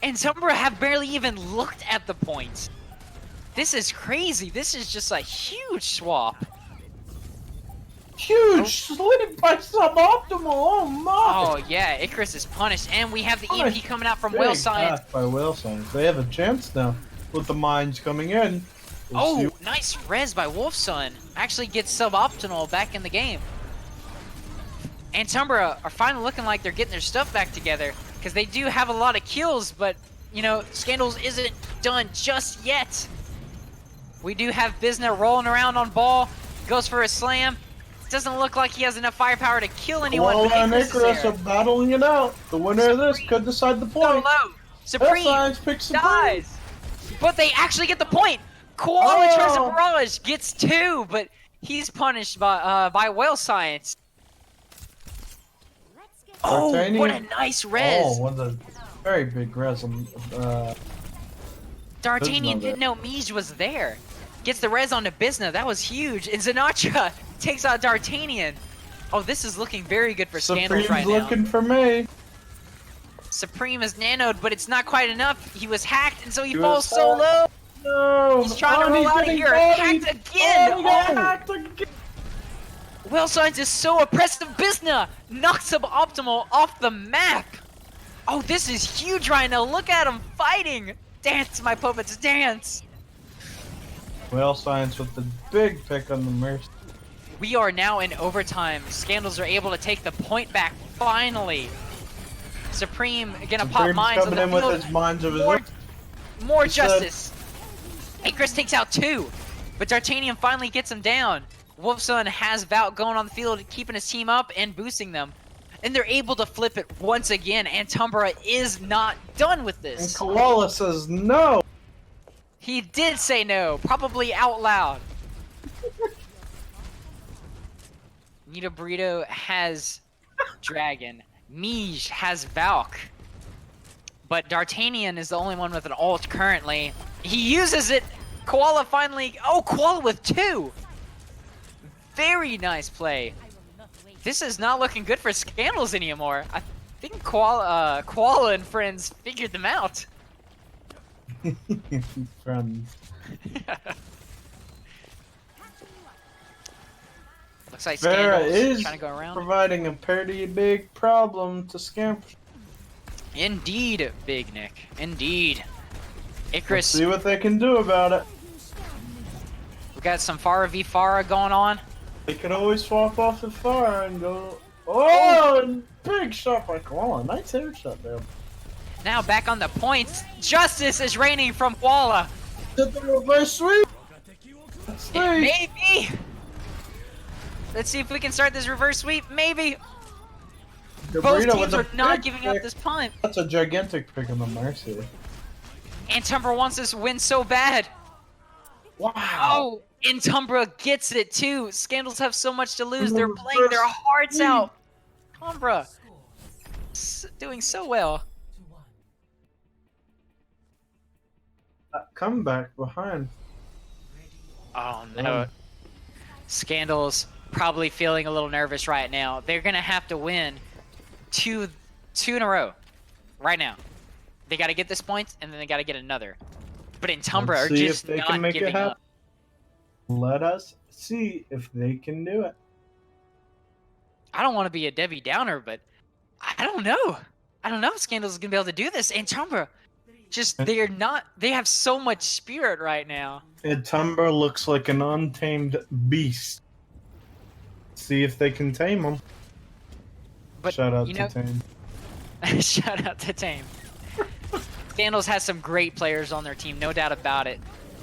S1: And Antumbra have barely even looked at the points. This is crazy. This is just a huge swap.
S2: Huge slid by suboptimal. Oh my!
S1: Oh yeah, Icarus is punished, and we have the EMP coming out from Will
S2: Big
S1: Science.
S2: pass by Whale Science. They have a chance now with the mines coming in. We'll see.
S1: Oh, nice res by Wolfson. Actually gets suboptimal back in the game. Antumbra are finally looking like they're getting their stuff back together, because they do have a lot of kills, but, Scandals isn't done just yet. We do have Bizna rolling around on ball, goes for a slam. Doesn't look like he has enough firepower to kill anyone,
S2: Koala
S1: but
S2: and
S1: Icarus is
S2: Icarus
S1: there.
S2: are battling it out. The winner of this could decide the
S1: So
S2: point.
S1: low.
S2: Whale
S1: Supreme
S2: Science picks Supreme.
S1: dies. But they actually get the point. Koala tries a
S2: Oh.
S1: barrage, gets 2, but he's punished by Whale Science. Oh,
S2: D'Artagnan.
S1: what a nice res.
S2: Oh, what a very big res.
S1: D'Artagnan
S2: Bizna
S1: didn't know Mij was there. Gets the res onto Bizna. That was huge. And Sinatra takes out D'Artagnan. Oh, this is looking very good for Scandals
S2: Supreme's
S1: right now.
S2: looking for me.
S1: Supreme is nanoed, but it's not quite enough. He was hacked, and so he
S2: He
S1: falls
S2: was
S1: so
S2: hacked.
S1: low.
S2: No.
S1: He's trying to
S2: Oh,
S1: roll
S2: he's
S1: out of
S2: getting
S1: here.
S2: bodied.
S1: Hacked again.
S2: Oh, he got
S1: Oh.
S2: hacked again.
S1: Will Science is so oppressive. Bizna knocks suboptimal off the map. Oh, this is huge right now. Look at him fighting. Dance, my puppets, dance.
S2: Whale Science with the big pick on the Mercy.
S1: We are now in overtime. Scandals are able to take the point back, finally. Supreme gonna pop
S2: Supreme's
S1: mines on
S2: coming
S1: the
S2: in with
S1: field.
S2: his mines of his
S1: More,
S2: own.
S1: more
S2: He said-
S1: justice. Icarus takes out 2, but D'Artagnan finally gets him down. Wolfson has Valk going on the field, keeping his team up and boosting them. And they're able to flip it once again. Antumbra is not done with
S2: And
S1: this.
S2: Koala says no.
S1: He did say no, probably out loud. Nita Burrito has Dragon. Mij has Valk. But D'Artagnan is the only one with an ult currently. He uses it! Koala finally... Oh, Koala with 2! Very nice play. This is not looking good for Scandals anymore. I think Koala and friends figured them out.
S2: Friends.
S1: Looks like
S2: Vera
S1: Scandals
S2: is
S1: trying to go around.
S2: providing a pretty big problem to Scamp.
S1: Indeed, Big Nick. Indeed.
S2: Let's
S1: Icarus,
S2: see what they can do about it.
S1: we got some Pharah v Pharah going on.
S2: They can always swap off the fire and go. Oh, and big shot by Koala. Nice air shot there.
S1: Now back on the points. Justice is reigning from Koala.
S2: Did the reverse sweep. Let's see.
S1: Maybe. Let's see if we can start this reverse sweep. Maybe.
S2: The
S1: Both
S2: burrito
S1: teams
S2: with a
S1: are not
S2: big
S1: giving up
S2: pick.
S1: this punt.
S2: That's a gigantic pick on the Mercy.
S1: Antumbra wants this win so bad.
S2: Wow.
S1: Oh, Antumbra gets it too. Scandals have so much to lose. They're
S2: Reverse
S1: playing their hearts
S2: sweep.
S1: out. Antumbra doing so well.
S2: Comeback behind.
S1: Oh no. Scandals probably feeling a little nervous right now. They're gonna have to win two in a row right now. They got to get this point and then they got to get another. But Antumbra
S2: Let's
S1: are
S2: see
S1: just
S2: if they
S1: not
S2: can make it
S1: giving
S2: happen.
S1: up.
S2: Let us see if they can do it.
S1: I don't want to be a Debbie Downer, but I don't know. I don't know if Scandals is gonna be able to do this. Antumbra, just they're not. They have so much spirit right now.
S2: Antumbra looks like an untamed beast. See if they can tame him.
S1: But
S2: Shout out
S1: you
S2: to
S1: know,
S2: Tame.
S1: shout out to Tame. Scandals has some great players on their team, no doubt about it.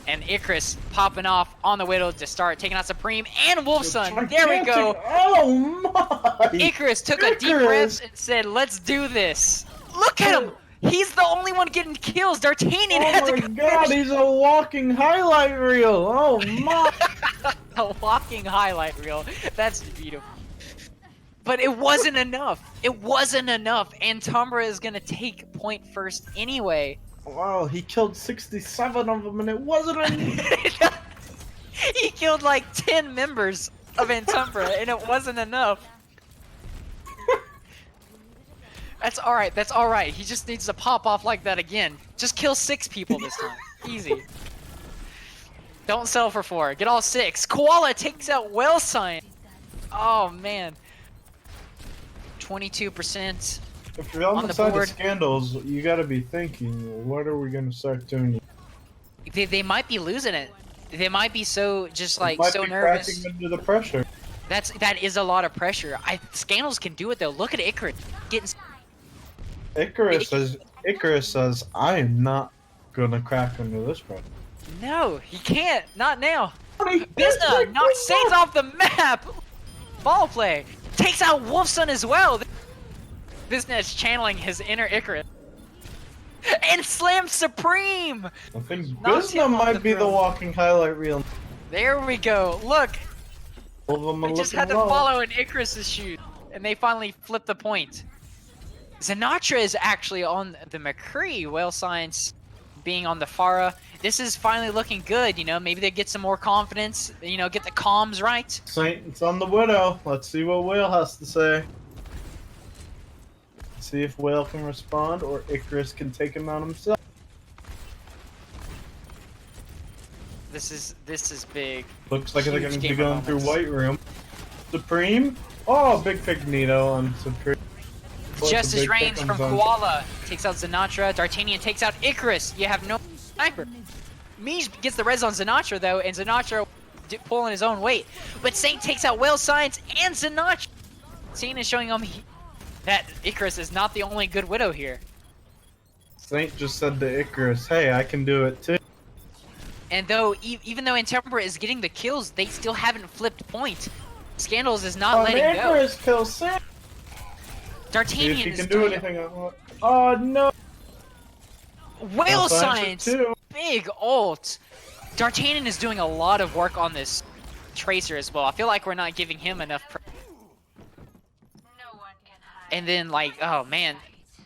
S1: And Icarus popping off on the way to start, taking out Supreme and Wolfson. There we go.
S2: Oh my!
S1: Icarus took a deep breath and said, "Let's do this." Look at him. He's the only one getting kills. D'Artagnan had
S2: Oh
S1: to
S2: my
S1: go
S2: god, he's a walking highlight reel! Oh my!
S1: a walking highlight reel. That's beautiful. But it wasn't enough. It wasn't enough. Antumbra is gonna take point first anyway.
S2: Wow, he killed 67 of them and it wasn't enough!
S1: He killed like 10 members of Antumbra and it wasn't enough. That's alright, that's alright. He just needs to pop off like that again. Just kill 6 people this time. Easy. Don't settle for 4. Get all 6. Koala takes out Well Science. Oh man. 22%.
S2: If you're on
S1: On
S2: the
S1: the
S2: side
S1: board.
S2: of Scandals, you gotta be thinking, what are we gonna start doing?
S1: They might be losing it. They might be so just like
S2: Might
S1: so
S2: be
S1: nervous.
S2: cracking under the pressure.
S1: That is a lot of pressure. Scandals can do it though. Look at Icarus getting.
S2: Icarus says, I am not gonna crack under this pressure.
S1: No, he can't. Not now.
S2: Bisna
S1: Bisna knocks Saints off the map. Ball play takes out Wolfson as well. Bisna is channeling his inner Icarus and slams Supreme.
S2: I think
S1: Knocks
S2: Bisna
S1: him off
S2: might
S1: the
S2: be the
S1: throne.
S2: walking highlight reel.
S1: There we go. Look,
S2: All of them are
S1: I just
S2: looking
S1: had to
S2: low.
S1: follow in Icarus's shoes, and they finally flipped the point. Sinatra is actually on the McCree. Whale Science being on the Farah. This is finally looking good. You know, maybe they get some more confidence. You know, get the comms right.
S2: Saint's on the Widow. Let's see what Whale has to say. See if Whale can respond or Icarus can take him out himself.
S1: This is big.
S2: Looks like they're
S1: Huge
S2: going to be
S1: gamer
S2: going through
S1: moments.
S2: White Room. Supreme. Oh, big pick Nito on Supreme. What's a
S1: Justice
S2: big
S1: Reigns
S2: pick
S1: from
S2: on Zone?
S1: Koala takes out Sinatra. D'Artagnan takes out Icarus. You have no sniper. Miege gets the res on Sinatra though, and Sinatra pulling his own weight. But Saint takes out Whale Science and Sinatra. Saint is showing him that Icarus is not the only good Widow here.
S2: Saint just said to Icarus, "Hey, I can do it too."
S1: And though, even though Antumbra is getting the kills, they still haven't flipped point. Scandals is not letting go.
S2: Icarus kills Saint. See
S1: D'Artagnan
S2: if he
S1: is
S2: can do
S1: doing
S2: anything. Oh no!
S1: Whale
S2: Science
S1: Science,
S2: too.
S1: big ult. D'Artagnan is doing a lot of work on this Tracer as well. I feel like we're not giving him enough. And then, like, oh man,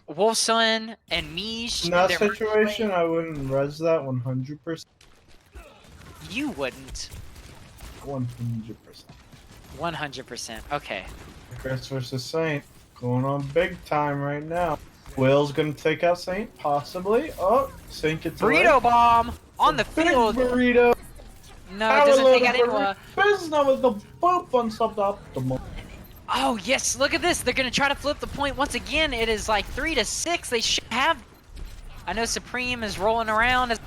S1: Wolfson and Miege.
S2: In that
S1: they're
S2: situation, I wouldn't res that 100%.
S1: You wouldn't.
S2: 100%.
S1: 100%. Okay.
S2: Icarus versus Saint going on big time right now. Will's gonna take out Saint, possibly. Oh, Saint gets
S1: Burrito
S2: away.
S1: bomb on the
S2: Big
S1: field.
S2: burrito.
S1: No, it doesn't take out anyone.
S2: Business with the boop on suboptimal.
S1: Oh yes, look at this. They're gonna try to flip the point once again. It is like 3-6. They should have. I know Supreme is rolling around.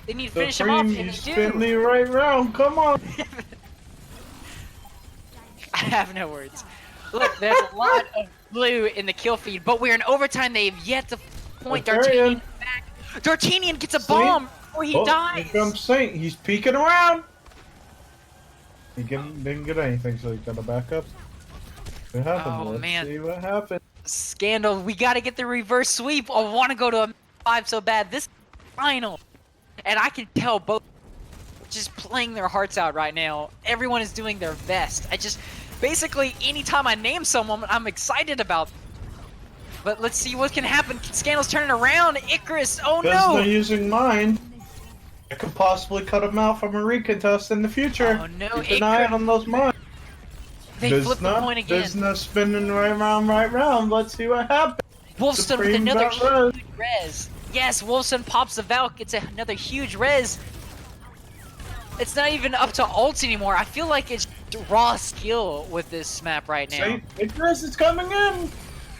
S1: They need to finish him off, and
S2: you
S1: they
S2: spin
S1: do.
S2: me right round. Come on.
S1: I have no words. Look, there's a lot of blue in the kill feed, but we're in overtime. They've yet to point D'Artagnan back. D'Artagnan gets a bomb before he dies.
S2: Here comes Saint. He's peeking around. He didn't get anything, so he got a backup. What happened?
S1: Oh,
S2: Let's
S1: man.
S2: see what happened.
S1: Scandal, we gotta get the reverse sweep. I want to go to a 5 so bad. This is final. And I can tell both just playing their hearts out right now. Everyone is doing their best. Basically, anytime I name someone, I'm excited about. But let's see what can happen. Scandal's turning around. Icarus, oh
S2: Because
S1: no!
S2: they're using mine. I could possibly cut him out from a recontest in the future.
S1: Oh no,
S2: Keep an eye
S1: Icarus.
S2: on those mines.
S1: They flipped the point again.
S2: Business spinning right round. Let's see what happens.
S1: Wolfson with
S2: Supreme
S1: another
S2: got
S1: huge res. Yes, Wolfson pops the Valk. It's another huge res. It's not even up to ults anymore. I feel like it's raw skill with this map right now.
S2: Saint Icarus is coming in.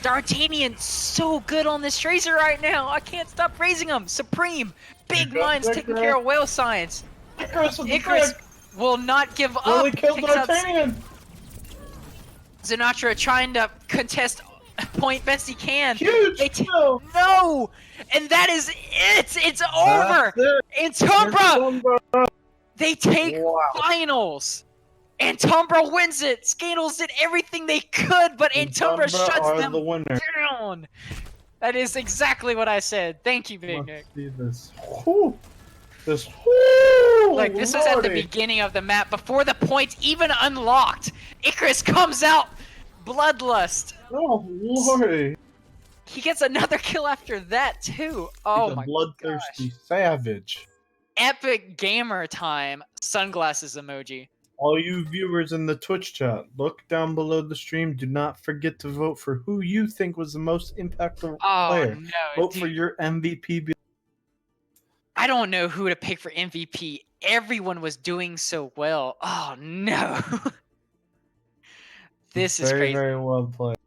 S1: D'Artagnan so good on this Tracer right now. I can't stop praising him. Supreme, big
S2: Here comes
S1: minds taking
S2: Icarus.
S1: care of Whale Science.
S2: Icarus with the
S1: Icarus
S2: brick.
S1: will not give up.
S2: Really killed
S1: Takes out
S2: D'Artagnan.
S1: Sinatra trying to contest point best he can.
S2: Huge
S1: They
S2: kill.
S1: No! And that is it! It's over!
S2: That's it.
S1: Antumbra! They take
S2: Wow.
S1: finals! Antumbra wins it! Scandals did everything they could, but Antumbra shuts
S2: are
S1: them
S2: the winner.
S1: down! That is exactly what I said. Thank you, Big Nick.
S2: Let's see this. Whew. This. Whew,
S1: Like, this was at the
S2: lordy.
S1: beginning of the map, before the points even unlocked! Icarus comes out! Bloodlust!
S2: Oh lordy.
S1: He gets another kill after that, too! Oh
S2: He's a
S1: my
S2: bloodthirsty
S1: gosh.
S2: savage.
S1: Epic gamer time sunglasses emoji.
S2: All you viewers in the Twitch chat, look down below the stream. Do not forget to vote for who you think was the most impactful
S1: Oh
S2: player.
S1: no.
S2: Vote
S1: dude.
S2: for your MVP.
S1: I don't know who to pick for MVP. Everyone was doing so well. Oh no. This is
S2: very,
S1: crazy.
S2: very well played.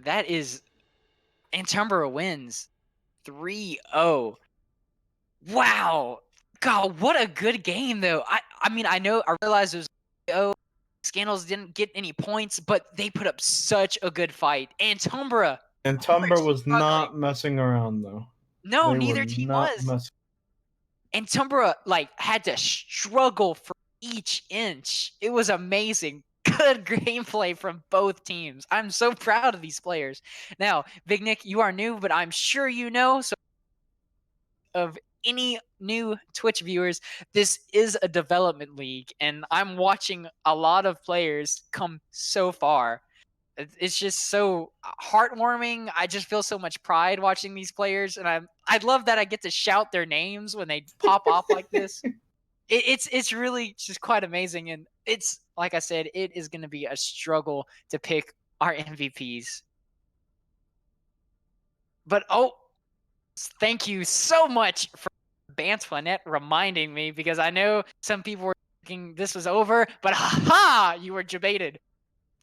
S1: That is Antumbra wins 3-0. Wow. God, what a good game though. I mean, I realized it was 3-0. Scandals didn't get any points, but they put up such a good fight. Antumbra.
S2: And Tumbra was
S1: struggling.
S2: not messing around though.
S1: No,
S2: They
S1: neither
S2: were
S1: team
S2: not
S1: was.
S2: messing-
S1: And Tumbra like had to struggle for each inch. It was amazing. Good gameplay from both teams. I'm so proud of these players. Now, Big Nick, you are new, but I'm sure you know. So, of any new Twitch viewers, this is a development league, and I'm watching a lot of players come so far. It's just so heartwarming. I just feel so much pride watching these players, and I love that I get to shout their names when they pop off like this. It's really just quite amazing, and it's like I said, it is going to be a struggle to pick our MVPs. But thank you so much for Bantwanet reminding me, because I know some people were thinking this was over, but ha! You were debated.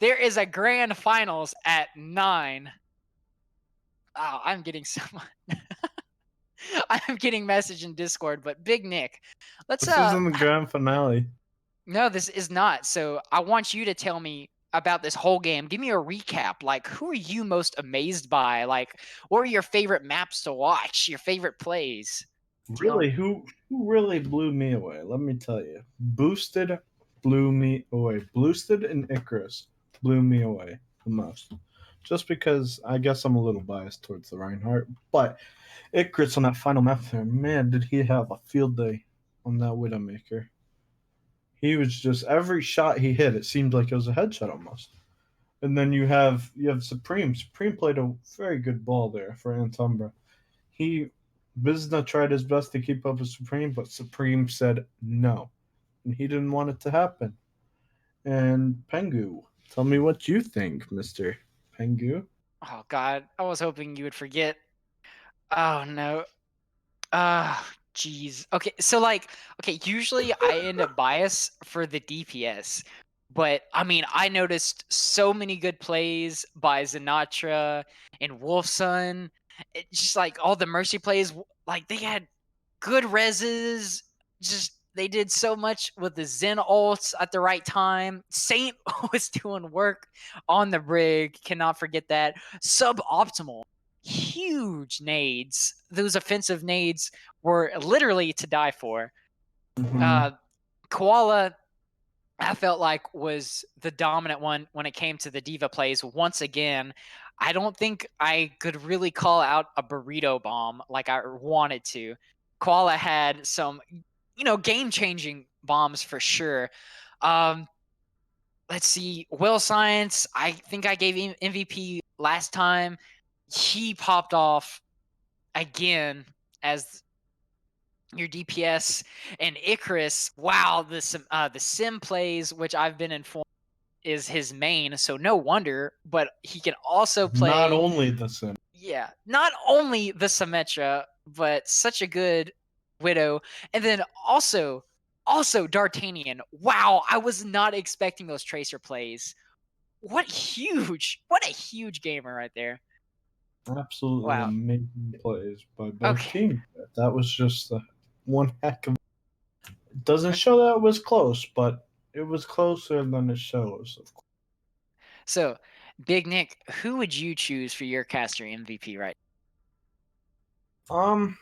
S1: There is a grand finals at 9. Oh, I'm getting so much. I'm getting message in Discord, but Big Nick, let's
S2: This isn't the grand finale.
S1: no, this is not. So I want you to tell me about this whole game. Give me a recap. Like, who are you most amazed by? Like, what are your favorite maps to watch? Your favorite plays? Tell
S2: Really,
S1: me.
S2: who really blew me away? Let me tell you. Boosted blew me away. Boosted and Icarus blew me away the most. Just because I guess I'm a little biased towards the Reinhardt, but Icarus on that final map there, man, did he have a field day on that Widowmaker. He was just every shot he hit, it seemed like it was a headshot almost. And then you have Supreme. Supreme played a very good ball there for Antumbra. He Bizna tried his best to keep up with Supreme, but Supreme said no. And he didn't want it to happen. And Penguo, tell me what you think, Mr. Penguo.
S1: Oh God, I was hoping you would forget. Oh no. Ah, jeez. Okay, so like, okay, usually I end up biased for the DPS, but I mean, I noticed so many good plays by Sinatra and Wolfson. Just like all the Mercy plays, like they had good reses. Just they did so much with the Zen ults at the right time. Saint was doing work on the brig. Cannot forget that. Suboptimal. Huge nades. Those offensive nades were literally to die for.
S2: Mm-hmm.
S1: Uh, Koala, I felt like was the dominant one when it came to the diva plays. Once again, I don't think I could really call out a burrito bomb like I wanted to. Koala had some, game-changing bombs for sure. Um, let's see, Will Science. I think I gave him MVP last time. He popped off again as your DPS, and Icarus. Wow, the sim plays, which I've been informed is his main, so no wonder. But he can also
S2: Not
S1: play,
S2: only the Sim.
S1: yeah, not only the Symmetra, but such a good Widow, and then also D'Artagnan. Wow, I was not expecting those Tracer plays. What a huge gamer right there.
S2: Absolutely
S1: Wow.
S2: amazing plays by both
S1: Okay.
S2: teams. That was just one heck of. It doesn't show that it was close, but it was closer than it shows. Of course.
S1: So, Big Nick, who would you choose for your caster MVP right?
S2: Um.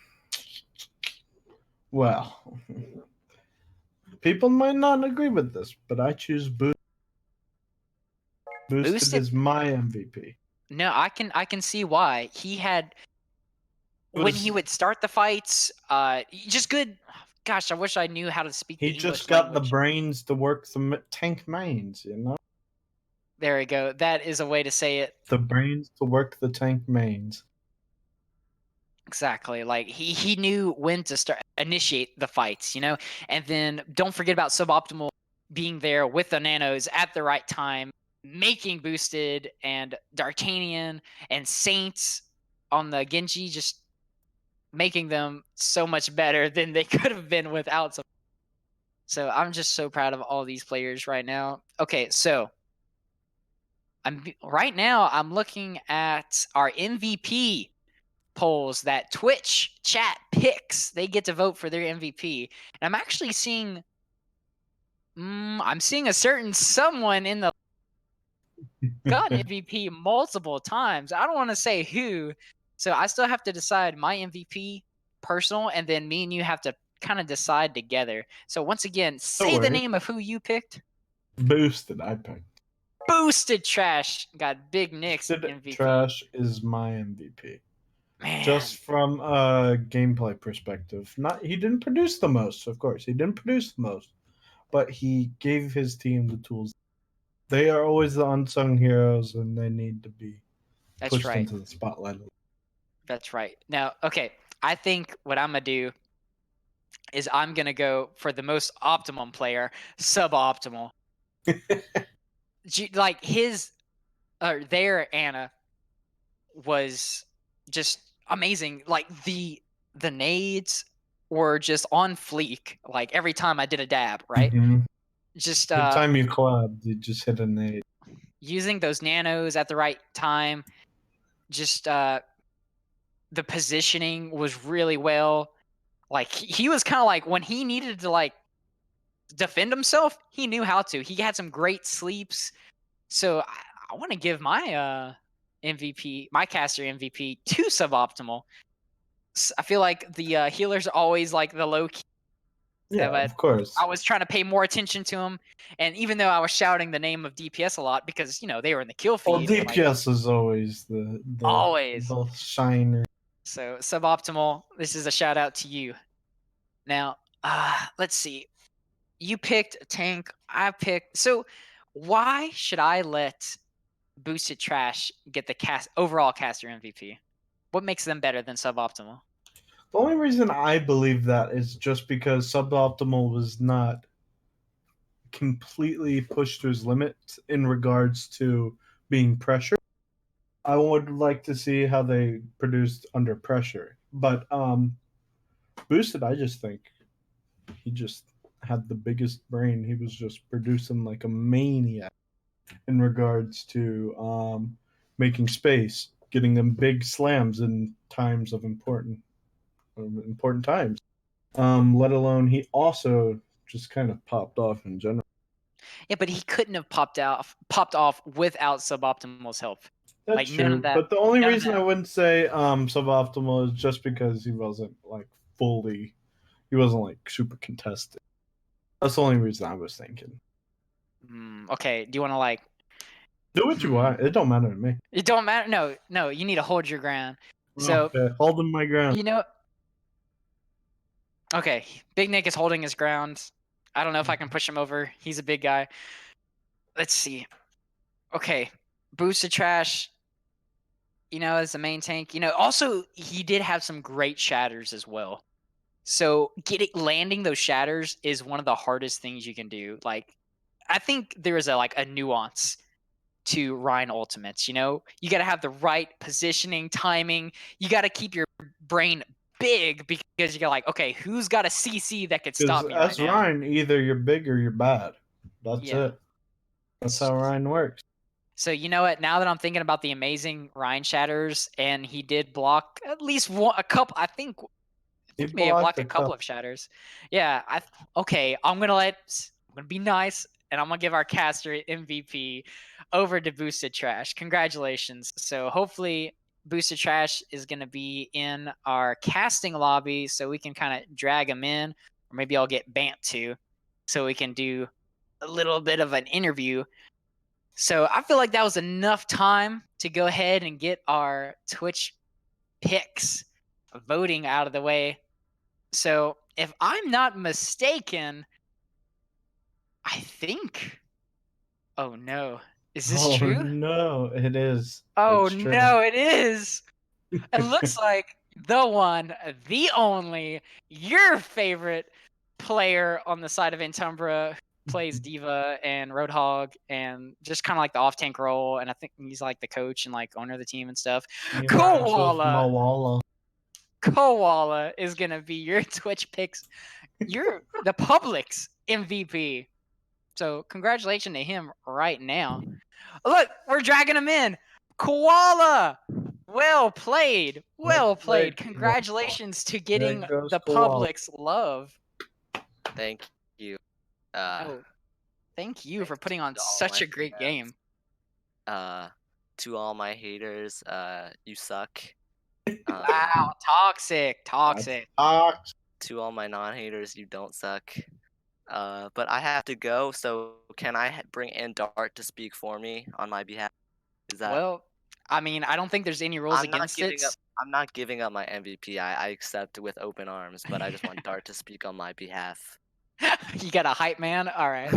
S2: Well, people might not agree with this, but I choose Boost. Boosted
S1: Boosted?
S2: is my MVP.
S1: No, I can see why. He had
S2: It
S1: when he
S2: was
S1: would start the fights, just good. Gosh, I wish I knew how to speak
S2: he
S1: the
S2: just
S1: English
S2: got the
S1: language.
S2: brains to work the tank mains, you know?
S1: There we go. That is a way to say it.
S2: The brains to work the tank mains.
S1: Exactly. Like he knew when to initiate the fights, And then don't forget about suboptimal being there with the nanos at the right time, making boosted and D'Artagnan and Saints on the Genji, just making them so much better than they could have been without some. So I'm just so proud of all these players right now. Okay, so right now I'm looking at our MVP polls that Twitch chat picks. They get to vote for their MVP. And I'm actually seeing I'm seeing a certain someone in the got MVP multiple times. I don't want to say who. So I still have to decide my MVP personal, and then me and you have to kind of decide together. So once again,
S2: Don't
S1: say the
S2: worry.
S1: name of who you picked.
S2: Boosted, I picked.
S1: Boosted Trash got Big Nick's
S2: Boosted
S1: MVP.
S2: Trash is my MVP.
S1: Man,
S2: Just from a gameplay perspective. Not he didn't produce the most, of course. He didn't produce the most, but he gave his team the tools. They are always the unsung heroes, and they need to be
S1: that's
S2: pushed
S1: right.
S2: into the spotlight.
S1: That's right. Now, okay, I think what I'm gonna do is I'm gonna go for the most optimum player, suboptimal. Like his or their Anna was just amazing. Like the nades were just on fleek. Like every time I did a dab, right?
S2: Mhm.
S1: Just
S2: The time you collabed, you just hit a nade.
S1: using those nanos at the right time. Just the positioning was really well. Like he was kind of like when he needed to like defend himself, he knew how to. He had some great sleeps. So I want to give my MVP, my caster MVP to suboptimal. I feel like the healers are always like the low key,
S2: Yeah,
S1: but
S2: of course.
S1: I was trying to pay more attention to him. And even though I was shouting the name of DPS a lot because they were in the kill
S2: Well,
S1: feed, like,
S2: DPS is always
S1: always.
S2: the shiner.
S1: So suboptimal, this is a shout out to you. Now, let's see. You picked tank. I picked. So, why should I let Boosted Trash get the overall caster MVP? What makes them better than suboptimal?
S2: The only reason I believe that is just because suboptimal was not completely pushed to his limits in regards to being pressured. I would like to see how they produced under pressure. But boosted, I just think he just had the biggest brain. He was just producing like a maniac in regards to making space, getting them big slams in times of important times. Let alone he also just kind of popped off in general.
S1: Yeah, but he couldn't have popped off without suboptimal's help.
S2: That's
S1: Like,
S2: true.
S1: none of that.
S2: But the only
S1: None of
S2: reason
S1: that.
S2: I wouldn't say suboptimal is just because he wasn't like fully, he wasn't like super contested. That's the only reason I was thinking.
S1: Okay, do you want to like
S2: Do what you want. It don't matter to me.
S1: It don't matter. No, you need to hold your ground. So
S2: Okay, holding my ground.
S1: Okay, Big Nick is holding his ground. I don't know if I can push him over. He's a big guy. Let's see. Okay, Boosted Trash, as the main tank. Also he did have some great shatters as well. So landing those shatters is one of the hardest things you can do. Like, I think there is a nuance to Rhine Ultimates. You got to have the right positioning, timing. You got to keep your brain big because you're like, okay, who's got a CC that could
S2: Because
S1: stop me right
S2: as
S1: now?
S2: Ryan, either you're big or you're bad. That's
S1: Yeah.
S2: it. That's how Ryan works.
S1: So you know what? Now that I'm thinking about the amazing Ryan shatters, and he did block at least a couple. I think
S2: He
S1: he may have blocked a couple
S2: couple.
S1: of shatters. Yeah. Okay. I'm gonna be nice, and I'm gonna give our caster MVP over to Boosted Trash. Congratulations. So hopefully Boosted Trash is gonna be in our casting lobby, so we can kind of drag him in, or maybe I'll get Bant too, so we can do a little bit of an interview. So I feel like that was enough time to go ahead and get our Twitch picks voting out of the way. So if I'm not mistaken, I think. Oh no. Is this true?
S2: No, it is.
S1: Oh
S2: It's true.
S1: no, it is. It looks like the one, the only, your favorite player on the side of Antumbra plays Diva and Roadhog and just kind of like the off tank role. And I think he's like the coach and like owner of the team and stuff.
S2: He rhymes with
S1: Koala.
S2: Malala.
S1: Koala is gonna be your Twitch picks. You're the public's MVP. So congratulations to him right now. Look, we're dragging him in. Koala. Well played. Well played. Congratulations to getting
S2: There goes
S1: the
S2: Koala.
S1: public's love.
S4: Thank you.
S1: Thank you for putting on
S4: to all
S1: such
S4: my
S1: a great
S4: fans.
S1: game.
S4: To all my haters, you suck.
S1: Wow, toxic.
S4: To all my non-haters, you don't suck. But I have to go, so can I bring in Dart to speak for me on my behalf? Is that?
S1: Well, I mean, I don't think there's any rules
S4: I'm not
S1: against
S4: giving
S1: it.
S4: up. I'm not giving up my MVP. I accept with open arms, but I just want Dart to speak on my behalf.
S1: You got a hype man? All right.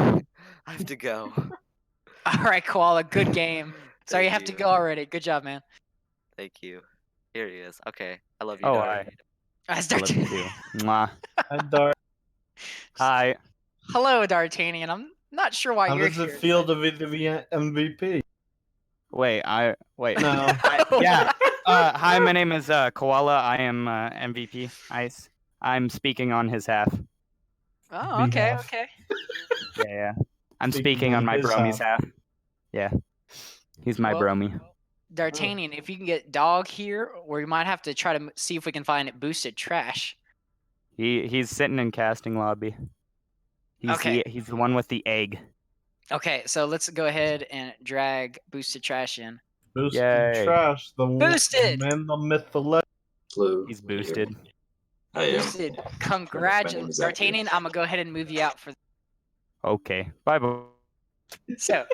S4: I have to go.
S1: All right, Koala. Good game. Sorry you
S4: Thank
S1: have to
S4: you.
S1: go already. Good job, man.
S4: Thank you. Here he is. Okay, I love you.
S5: Oh,
S4: Dart.
S5: I love you too. Mwah.
S2: Hi, Dart.
S5: Hi.
S1: Hello, D'Artagnan. I'm not sure why
S2: How
S1: you're
S2: does
S1: here.
S2: it feel to be the MVP?
S5: Wait.
S2: No.
S5: Yeah. Hi, my name is Koala. I am MVP. I'm speaking on his half.
S1: Oh, okay,
S2: Behalf.
S1: okay.
S5: Yeah. I'm speaking on my
S2: his
S5: bromie's
S2: half.
S5: half. Yeah. He's my
S1: Well,
S5: bromie.
S1: D'Artagnan, if you can get Dog here, we might have to try to see if we can find boosted trash.
S5: He's sitting in casting lobby.
S1: Okay.
S5: He's the one with the egg.
S1: Okay, so let's go ahead and drag boosted trash in.
S2: Boosted
S5: Yay.
S2: trash. The
S1: Boosted!
S2: man, the myth, the legend.
S6: Hello.
S5: He's
S6: can you hear
S5: boosted.
S6: me? I am.
S1: Boosted.
S6: My name
S1: Congratulations.
S6: is Zachary.
S1: D'Artagnan, I'm gonna go ahead and move you out for
S5: Okay. Bye bye.
S1: so.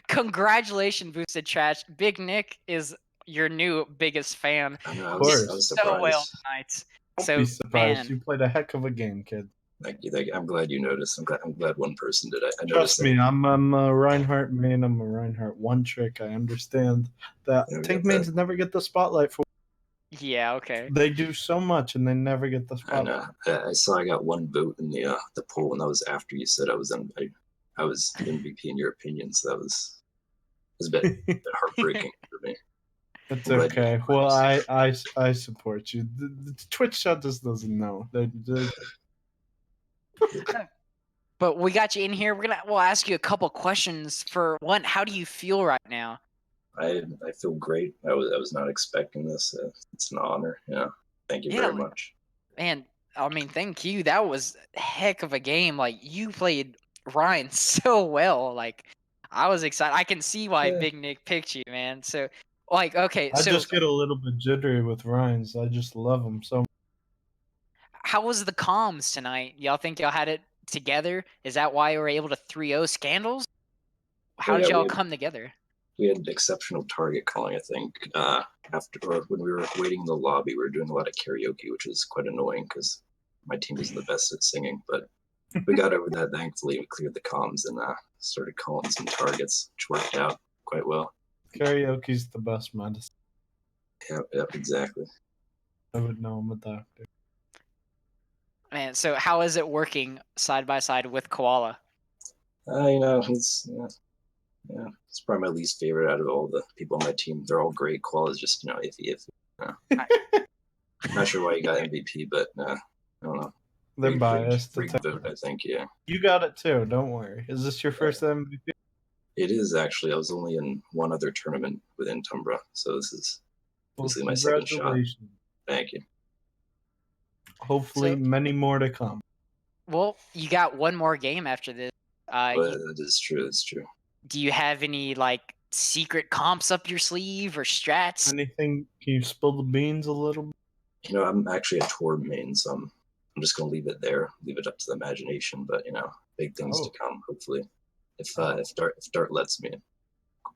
S1: Congratulations, boosted trash. Big Nick is your new biggest fan.
S6: I know.
S2: Of
S6: I
S2: course.
S6: was
S1: So
S6: surprised.
S1: well tonight.
S2: Don't
S1: So
S2: be surprised.
S1: man,
S2: You played a heck of a game, kid.
S6: Thank you. I'm glad you noticed. I'm glad one person did. I
S2: Trust
S6: noticed
S2: me,
S6: that.
S2: I'm a Reinhardt main. I'm a Reinhardt one trick. I understand that
S6: Yeah, we
S2: tank
S6: got
S2: mains
S6: that.
S2: never get the spotlight for.
S1: yeah, okay.
S2: They do so much and they never get the
S6: I
S2: spotlight.
S6: know. I saw I got one vote in the poll, and that was after you said I was MVP in your opinion. So that was a bit heartbreaking for me.
S2: It's
S6: I'm glad you
S2: okay.
S6: didn't
S2: Well,
S6: lose.
S2: I support you. The Twitch chat just doesn't know.
S1: But we got you in here. We'll ask you a couple questions. For one, how do you feel right now?
S6: I feel great. I was not expecting this. It's an honor. Yeah. Thank you
S1: Yeah,
S6: very much.
S1: Man, I mean, thank you. That was a heck of a game. Like you played Ryan so well. Like I was excited. I can see why
S6: Yeah.
S1: Big Nick picked you, man. So like, okay,
S2: I
S1: so
S2: just get a little bit jittery with Ryan's. I just love him so much.
S1: how was the comms tonight? Y'all think y'all had it together? Is that why you were able to 3-0 Scandals? How did
S6: Yeah,
S1: y'all come together?
S6: we had exceptional target calling. I think after or when we were waiting in the lobby, we were doing a lot of karaoke, which is quite annoying because my team isn't the best at singing. But we got over that. Thankfully, we cleared the comms and started calling some targets, which worked out quite well.
S2: Karaoke's the best medicine.
S6: Yep, exactly.
S2: I would know I'm a doctor.
S1: Man, so how is it working side by side with Koala?
S6: He's it's probably my least favorite out of all the people on my team. They're all great. Koala's just iffy. Not sure why he got MVP, but I don't know.
S2: They're biased.
S6: Freak vote, I think. Yeah.
S2: You got it too. Don't worry. Is this your first MVP?
S6: It is actually. I was only in one other tournament with Antumbra, so this is
S2: Well,
S6: basically my second shot.
S2: congratulations.
S6: Thank you.
S2: Hopefully,
S1: So-
S2: many more to come.
S1: Well, you got one more game after this.
S6: But that is true. It's true.
S1: Do you have any like secret comps up your sleeve or strats?
S2: Anything? Can you spill the beans a little bit?
S6: I'm actually a tour main, so I'm just gonna leave it there. Leave it up to the imagination. But big things to come. Hopefully, if Dart lets me.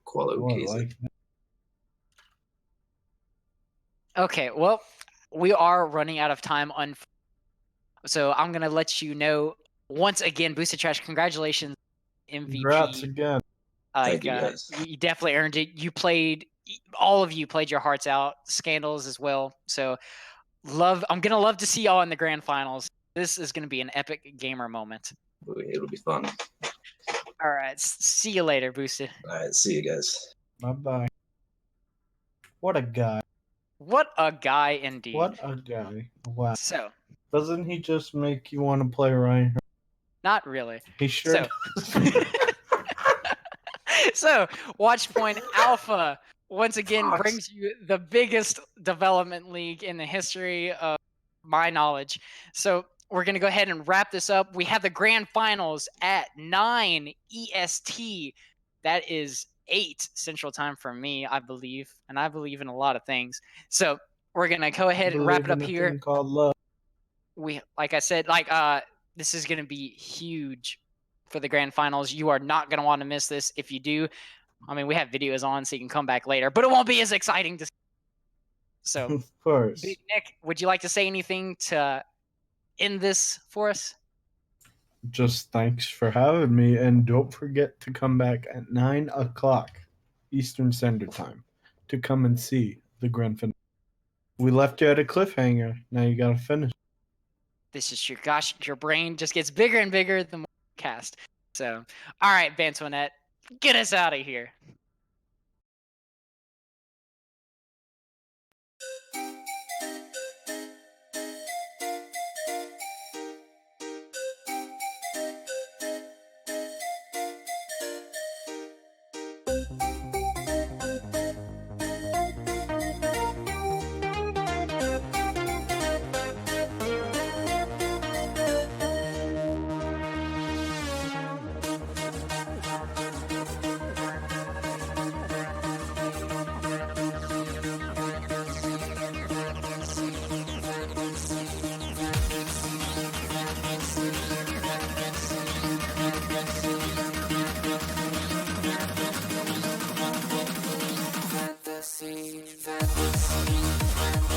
S6: Koala
S2: Oh, I
S6: okays it.
S2: like that.
S1: Okay, well, we are running out of time. So I'm gonna let you know once again, Boosted Trash. Congratulations, MVP.
S2: Congrats again.
S6: Thank you, guys.
S1: You definitely earned it. All of you played your hearts out. Scandals as well. So I'm gonna love to see y'all in the grand finals. This is gonna be an epic gamer moment.
S6: It'll be fun.
S1: All right, see you later, Boosted.
S6: All right, see you guys.
S2: Bye bye. What a guy.
S1: What a guy indeed.
S2: What a guy. Wow.
S1: So,
S2: Doesn't he just make you want to play Ryan?
S1: not really.
S2: He sure
S1: So-
S2: does.
S1: So, Watchpoint Alpha once again
S2: Fox.
S1: brings you the biggest development league in the history of my knowledge. So, we're going to go ahead and wrap this up. We have the grand finals at 9 EST. That is 8 Central Time for me, I believe. And I believe in a lot of things. So, we're going to go ahead and wrap it up
S2: Believe in a
S1: here.
S2: thing called love.
S1: Like I said, this is going to be huge for the grand finals. You are not going to want to miss this. If you do, I mean, we have videos on so you can come back later, but it won't be as exciting to see. So,
S2: Of course.
S1: Big Nick, would you like to say anything to end this for us?
S2: Just thanks for having me, and don't forget to come back at 9 o'clock Eastern Standard Time to come and see the grand finale. We left you at a cliffhanger. Now you gotta finish.
S1: This is true. Gosh, your brain just gets bigger and bigger the more you cast. So, all right, Bantoinette, get us out of here.
S7: Fantasy, fantasy, fantasy.